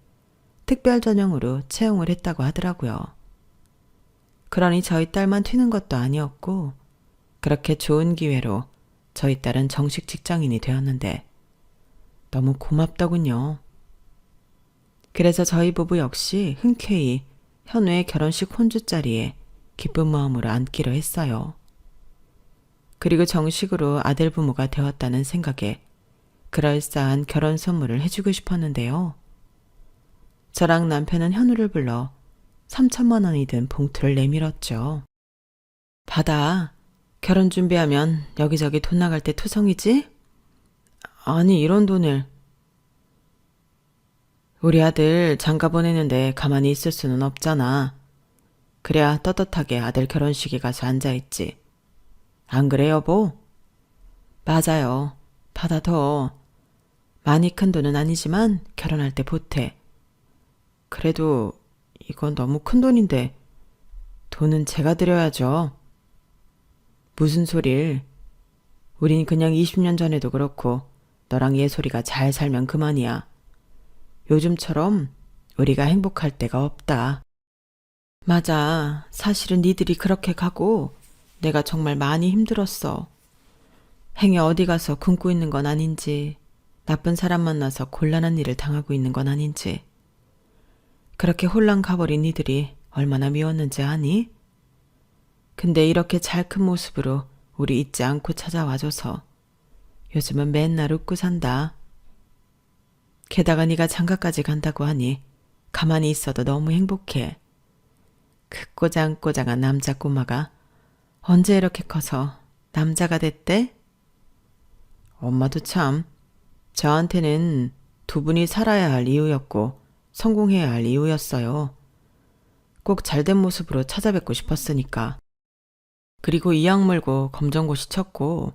특별 전형으로 채용을 했다고 하더라고요. 그러니 저희 딸만 튀는 것도 아니었고 그렇게 좋은 기회로 저희 딸은 정식 직장인이 되었는데 너무 고맙더군요. 그래서 저희 부부 역시 흔쾌히 현우의 결혼식 혼주 자리에 기쁜 마음으로 앉기로 했어요. 그리고 정식으로 아들 부모가 되었다는 생각에 그럴싸한 결혼 선물을 해주고 싶었는데요. 저랑 남편은 현우를 불러 3천만 원이 든 봉투를 내밀었죠. 받아. 결혼 준비하면 여기저기 돈 나갈 때 투성이지? 아니 이런 돈을. 우리 아들 장가 보내는데 가만히 있을 수는 없잖아. 그래야 떳떳하게 아들 결혼식에 가서 앉아있지. 안 그래 여보? 맞아요. 받아둬. 많이 큰 돈은 아니지만 결혼할 때 보태. 그래도 이건 너무 큰 돈인데 돈은 제가 드려야죠. 무슨 소릴. 우린 그냥 20년 전에도 그렇고 너랑 예솔이가 잘 살면 그만이야. 요즘처럼 우리가 행복할 때가 없다. 맞아. 사실은 니들이 그렇게 가고 내가 정말 많이 힘들었어. 행여 어디 가서 굶고 있는 건 아닌지 나쁜 사람 만나서 곤란한 일을 당하고 있는 건 아닌지 그렇게 홀랑 가버린 니들이 얼마나 미웠는지 아니? 근데 이렇게 잘 큰 모습으로 우리 잊지 않고 찾아와줘서 요즘은 맨날 웃고 산다. 게다가 네가 장가까지 간다고 하니 가만히 있어도 너무 행복해. 그 꼬장꼬장한 남자 꼬마가 언제 이렇게 커서 남자가 됐대? 엄마도 참 저한테는 두 분이 살아야 할 이유였고 성공해야 할 이유였어요. 꼭 잘된 모습으로 찾아뵙고 싶었으니까. 그리고 이악 물고 검정고시 쳤고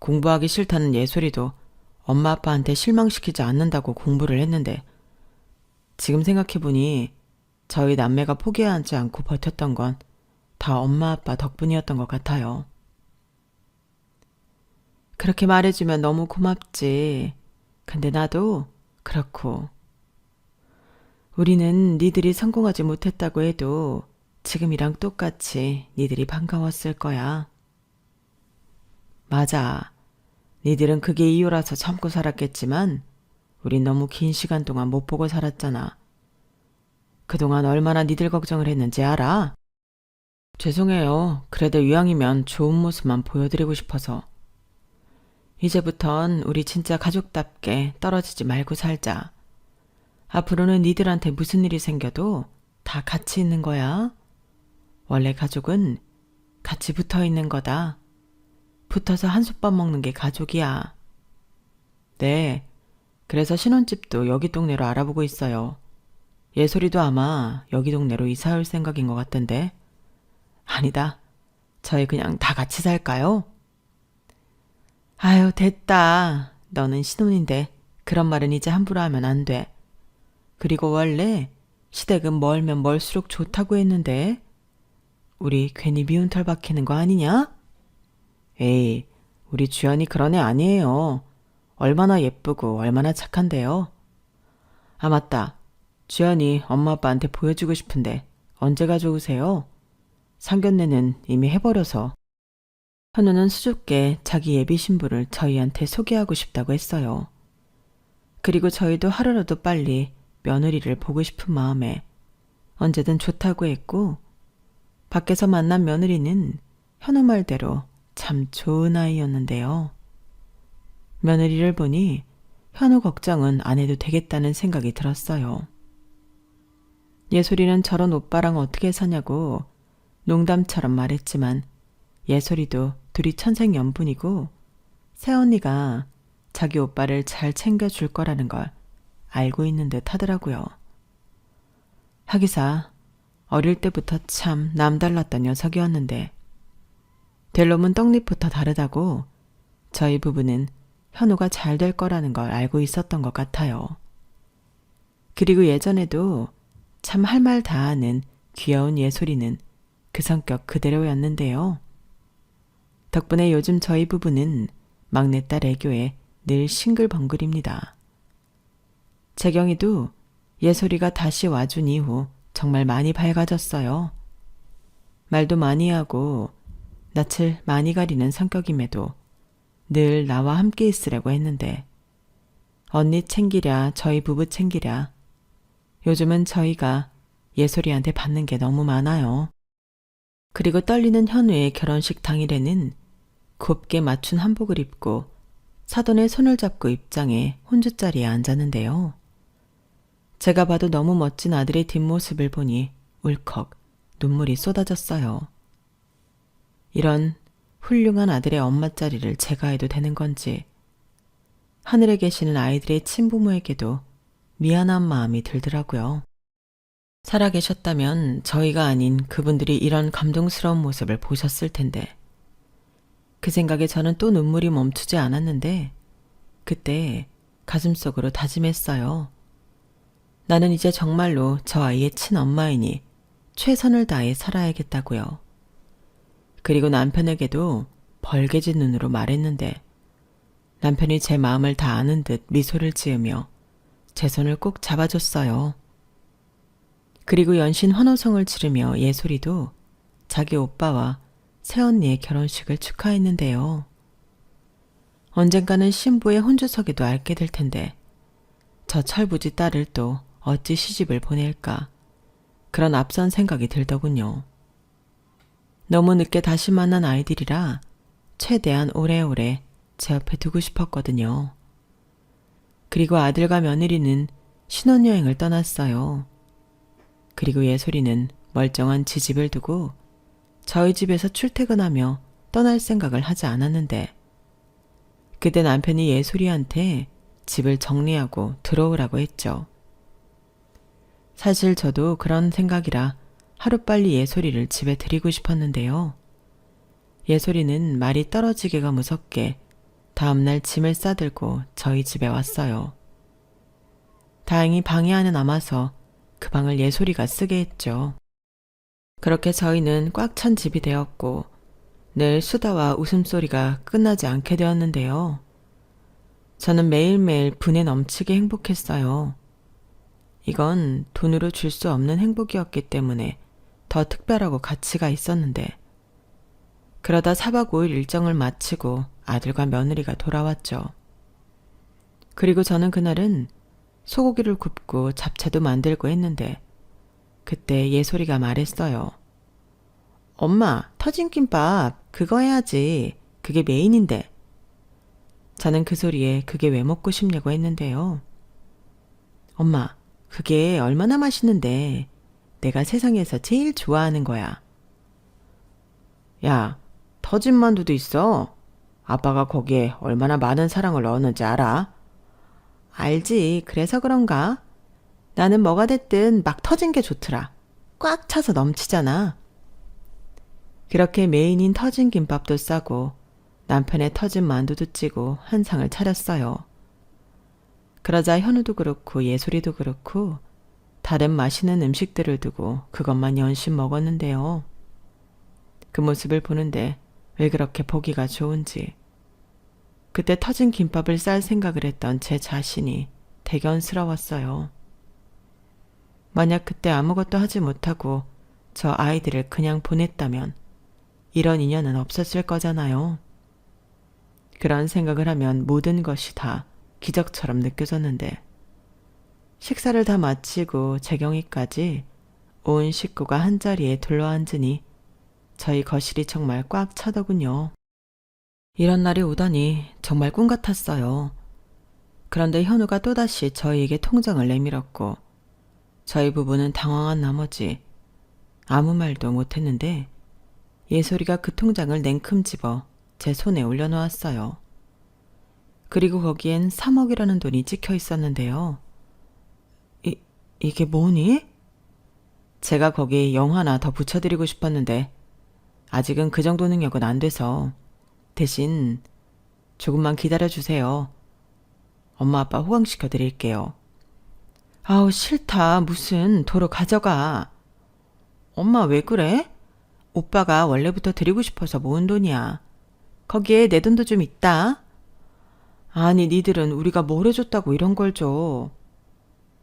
공부하기 싫다는 예솔이도 엄마 아빠한테 실망시키지 않는다고 공부를 했는데 지금 생각해보니 저희 남매가 포기하지 않고 버텼던 건 다 엄마 아빠 덕분이었던 것 같아요. 그렇게 말해주면 너무 고맙지. 근데 나도 그렇고 우리는 니들이 성공하지 못했다고 해도 지금이랑 똑같이 니들이 반가웠을 거야. 맞아. 니들은 그게 이유라서 참고 살았겠지만 우린 너무 긴 시간 동안 못 보고 살았잖아. 그동안 얼마나 니들 걱정을 했는지 알아? 죄송해요. 그래도 이왕이면 좋은 모습만 보여드리고 싶어서. 이제부턴 우리 진짜 가족답게 떨어지지 말고 살자. 앞으로는 니들한테 무슨 일이 생겨도 다 같이 있는 거야. 원래 가족은 같이 붙어 있는 거다. 붙어서 한솥밥 먹는 게 가족이야. 네, 그래서 신혼집도 여기 동네로 알아보고 있어요. 예솔이도 아마 여기 동네로 이사 올 생각인 것 같던데. 아니다. 저희 그냥 다 같이 살까요? 아유, 됐다. 너는 신혼인데 그런 말은 이제 함부로 하면 안 돼. 그리고 원래 시댁은 멀면 멀수록 좋다고 했는데 우리 괜히 미운 털 박히는 거 아니냐? 에이, 우리 주연이 그런 애 아니에요. 얼마나 예쁘고 얼마나 착한데요. 아 맞다. 주연이 엄마 아빠한테 보여주고 싶은데 언제가 좋으세요? 상견례는 이미 해버려서. 현우는 수줍게 자기 예비 신부를 저희한테 소개하고 싶다고 했어요. 그리고 저희도 하루라도 빨리 며느리를 보고 싶은 마음에 언제든 좋다고 했고 밖에서 만난 며느리는 현우 말대로 참 좋은 아이였는데요. 며느리를 보니 현우 걱정은 안 해도 되겠다는 생각이 들었어요. 예솔이는 저런 오빠랑 어떻게 사냐고 농담처럼 말했지만 예솔이도 둘이 천생연분이고 새언니가 자기 오빠를 잘 챙겨줄 거라는 걸 알고 있는 듯 하더라고요. 하기사 어릴 때부터 참 남달랐던 녀석이었는데 될 놈은 떡잎부터 다르다고 저희 부부는 현우가 잘 될 거라는 걸 알고 있었던 것 같아요. 그리고 예전에도 참 할 말 다 하는 귀여운 예솔이는 그 성격 그대로였는데요. 덕분에 요즘 저희 부부는 막내딸 애교에 늘 싱글벙글입니다. 재경이도 예솔이가 다시 와준 이후 정말 많이 밝아졌어요. 말도 많이 하고 낯을 많이 가리는 성격임에도 늘 나와 함께 있으려고 했는데 언니 챙기랴 저희 부부 챙기랴 요즘은 저희가 예솔이한테 받는 게 너무 많아요. 그리고 떨리는 현우의 결혼식 당일에는 곱게 맞춘 한복을 입고 사돈의 손을 잡고 입장해 혼주자리에 앉았는데요. 제가 봐도 너무 멋진 아들의 뒷모습을 보니 울컥 눈물이 쏟아졌어요. 이런 훌륭한 아들의 엄마 자리를 제가 해도 되는 건지 하늘에 계시는 아이들의 친부모에게도 미안한 마음이 들더라고요. 살아계셨다면 저희가 아닌 그분들이 이런 감동스러운 모습을 보셨을 텐데 그 생각에 저는 또 눈물이 멈추지 않았는데 그때 가슴속으로 다짐했어요. 나는 이제 정말로 저 아이의 친엄마이니 최선을 다해 살아야겠다고요. 그리고 남편에게도 벌개진 눈으로 말했는데 남편이 제 마음을 다 아는 듯 미소를 지으며 제 손을 꼭 잡아줬어요. 그리고 연신 환호성을 지르며 예솔이도 자기 오빠와 새언니의 결혼식을 축하했는데요. 언젠가는 신부의 혼주석에도 앉게 될 텐데 저 철부지 딸을 또 어찌 시집을 보낼까 그런 앞선 생각이 들더군요. 너무 늦게 다시 만난 아이들이라 최대한 오래오래 제 옆에 두고 싶었거든요. 그리고 아들과 며느리는 신혼여행을 떠났어요. 그리고 예솔이는 멀쩡한 지집을 두고 저희 집에서 출퇴근하며 떠날 생각을 하지 않았는데 그때 남편이 예솔이한테 집을 정리하고 들어오라고 했죠. 사실 저도 그런 생각이라 하루빨리 예솔이를 집에 들이고 싶었는데요. 예솔이는 말이 떨어지기가 무섭게 다음날 짐을 싸들고 저희 집에 왔어요. 다행히 방에 안에 남아서 그 방을 예솔이가 쓰게 했죠. 그렇게 저희는 꽉 찬 집이 되었고 늘 수다와 웃음소리가 끝나지 않게 되었는데요. 저는 매일매일 분에 넘치게 행복했어요. 이건 돈으로 줄 수 없는 행복이었기 때문에 더 특별하고 가치가 있었는데 그러다 4박 5일 일정을 마치고 아들과 며느리가 돌아왔죠. 그리고 저는 그날은 소고기를 굽고 잡채도 만들고 했는데 그때 예솔이가 말했어요. 엄마, 터진 김밥 그거 해야지. 그게 메인인데. 저는 그 소리에 그게 왜 먹고 싶냐고 했는데요. 엄마, 그게 얼마나 맛있는데 내가 세상에서 제일 좋아하는 거야. 야, 터진 만두도 있어. 아빠가 거기에 얼마나 많은 사랑을 넣었는지 알아? 알지. 그래서 그런가? 나는 뭐가 됐든 막 터진 게 좋더라. 꽉 차서 넘치잖아. 그렇게 메인인 터진 김밥도 싸고 남편의 터진 만두도 찌고 한 상을 차렸어요. 그러자 현우도 그렇고 예솔이도 그렇고 다른 맛있는 음식들을 두고 그것만 연신 먹었는데요. 그 모습을 보는데 왜 그렇게 보기가 좋은지 그때 터진 김밥을 쌀 생각을 했던 제 자신이 대견스러웠어요. 만약 그때 아무것도 하지 못하고 저 아이들을 그냥 보냈다면 이런 인연은 없었을 거잖아요. 그런 생각을 하면 모든 것이 다 기적처럼 느껴졌는데 식사를 다 마치고 재경이까지 온 식구가 한자리에 둘러앉으니 저희 거실이 정말 꽉 차더군요. 이런 날이 오다니 정말 꿈 같았어요. 그런데 현우가 또다시 저희에게 통장을 내밀었고 저희 부부는 당황한 나머지 아무 말도 못했는데 예솔이가 그 통장을 냉큼 집어 제 손에 올려놓았어요. 그리고 거기엔 3억이라는 돈이 찍혀 있었는데요. 이게 뭐니? 제가 거기에 0 하나 더 붙여드리고 싶었는데 아직은 그 정도 능력은 안 돼서 대신 조금만 기다려주세요. 엄마 아빠 호강시켜 드릴게요. 아우 싫다. 무슨 도로 가져가. 엄마 왜 그래? 오빠가 원래부터 드리고 싶어서 모은 돈이야. 거기에 내 돈도 좀 있다. 아니 니들은 우리가 뭘 해줬다고 이런 걸 줘.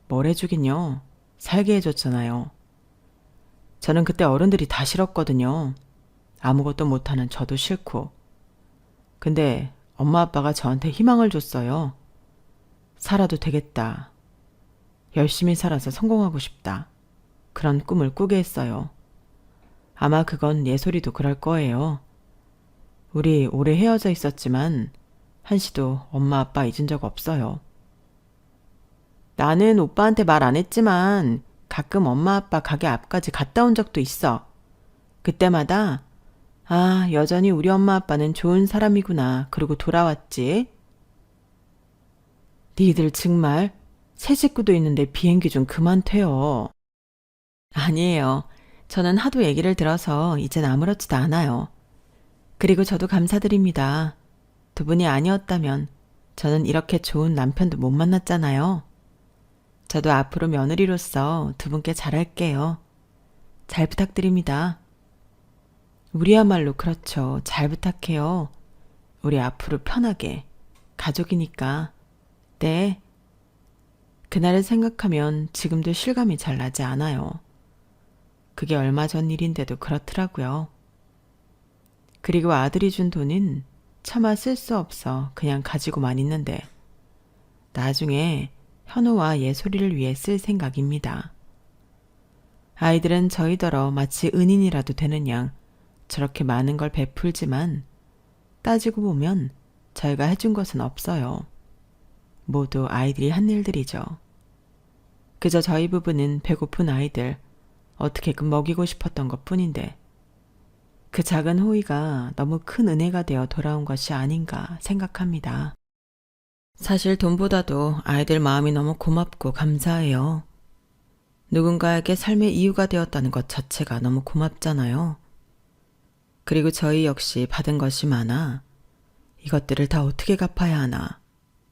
뭘 해주긴요. 살게 해줬잖아요. 저는 그때 어른들이 다 싫었거든요. 아무것도 못하는 저도 싫고. 근데 엄마 아빠가 저한테 희망을 줬어요. 살아도 되겠다. 열심히 살아서 성공하고 싶다. 그런 꿈을 꾸게 했어요. 아마 그건 예솔이도 그럴 거예요. 우리 오래 헤어져 있었지만 한시도 엄마 아빠 잊은 적 없어요. 나는 오빠한테 말 안 했지만 가끔 엄마 아빠 가게 앞까지 갔다 온 적도 있어. 그때마다 여전히 우리 엄마 아빠는 좋은 사람이구나. 그러고 돌아왔지. 니들 정말 새 식구도 있는데 비행기 좀 그만 태워. 아니에요. 저는 하도 얘기를 들어서 이젠 아무렇지도 않아요. 그리고 저도 감사드립니다. 두 분이 아니었다면 저는 이렇게 좋은 남편도 못 만났잖아요. 저도 앞으로 며느리로서 두 분께 잘할게요. 잘 부탁드립니다. 우리야말로 그렇죠. 잘 부탁해요. 우리 앞으로 편하게. 가족이니까. 네. 그날을 생각하면 지금도 실감이 잘 나지 않아요. 그게 얼마 전 일인데도 그렇더라고요. 그리고 아들이 준 돈은 차마 쓸 수 없어 그냥 가지고만 있는데 나중에 현우와 예솔이를 위해 쓸 생각입니다. 아이들은 저희더러 마치 은인이라도 되는 양 저렇게 많은 걸 베풀지만 따지고 보면 저희가 해준 것은 없어요. 모두 아이들이 한 일들이죠. 그저 저희 부부는 배고픈 아이들 어떻게든 먹이고 싶었던 것뿐인데 그 작은 호의가 너무 큰 은혜가 되어 돌아온 것이 아닌가 생각합니다. 사실 돈보다도 아이들 마음이 너무 고맙고 감사해요. 누군가에게 삶의 이유가 되었다는 것 자체가 너무 고맙잖아요. 그리고 저희 역시 받은 것이 많아 이것들을 다 어떻게 갚아야 하나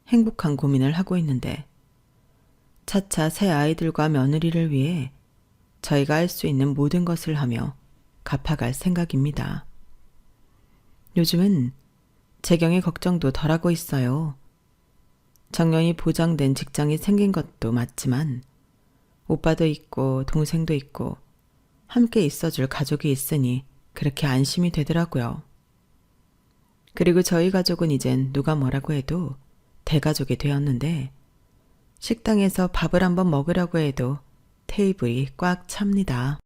행복한 고민을 하고 있는데 차차 새 아이들과 며느리를 위해 저희가 할 수 있는 모든 것을 하며 갚아갈 생각입니다. 요즘은 재경의 걱정도 덜하고 있어요. 정년이 보장된 직장이 생긴 것도 맞지만 오빠도 있고 동생도 있고 함께 있어줄 가족이 있으니 그렇게 안심이 되더라고요. 그리고 저희 가족은 이젠 누가 뭐라고 해도 대가족이 되었는데 식당에서 밥을 한번 먹으려고 해도 테이블이 꽉 찹니다.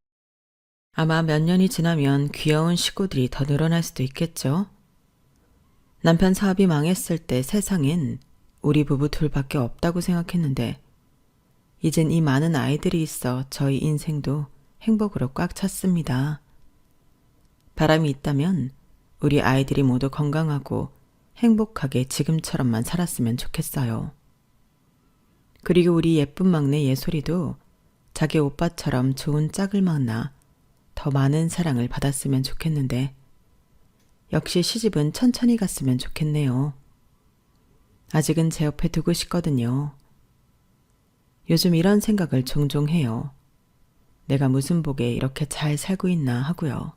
아마 몇 년이 지나면 귀여운 식구들이 더 늘어날 수도 있겠죠. 남편 사업이 망했을 때 세상엔 우리 부부 둘밖에 없다고 생각했는데 이젠 이 많은 아이들이 있어 저희 인생도 행복으로 꽉 찼습니다. 바람이 있다면 우리 아이들이 모두 건강하고 행복하게 지금처럼만 살았으면 좋겠어요. 그리고 우리 예쁜 막내 예솔이도 자기 오빠처럼 좋은 짝을 만나 더 많은 사랑을 받았으면 좋겠는데 역시 시집은 천천히 갔으면 좋겠네요. 아직은 제 옆에 두고 싶거든요. 요즘 이런 생각을 종종 해요. 내가 무슨 복에 이렇게 잘 살고 있나 하고요.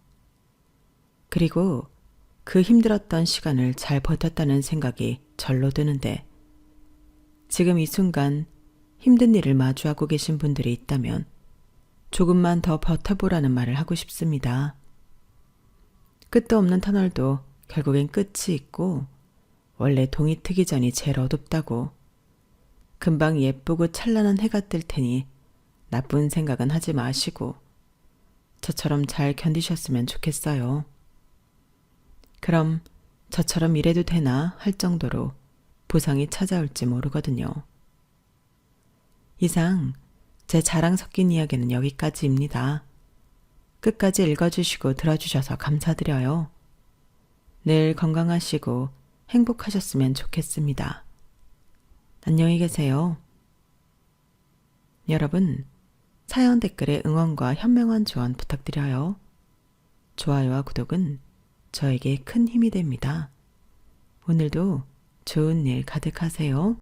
그리고 그 힘들었던 시간을 잘 버텼다는 생각이 절로 드는데 지금 이 순간 힘든 일을 마주하고 계신 분들이 있다면 조금만 더 버텨보라는 말을 하고 싶습니다. 끝도 없는 터널도 결국엔 끝이 있고 원래 동이 트기 전이 제일 어둡다고 금방 예쁘고 찬란한 해가 뜰 테니 나쁜 생각은 하지 마시고 저처럼 잘 견디셨으면 좋겠어요. 그럼 저처럼 이래도 되나 할 정도로 보상이 찾아올지 모르거든요. 이상 제 자랑 섞인 이야기는 여기까지입니다. 끝까지 읽어주시고 들어주셔서 감사드려요. 늘 건강하시고 행복하셨으면 좋겠습니다. 안녕히 계세요. 여러분, 사연 댓글에 응원과 현명한 조언 부탁드려요. 좋아요와 구독은 저에게 큰 힘이 됩니다. 오늘도 좋은 일 가득하세요.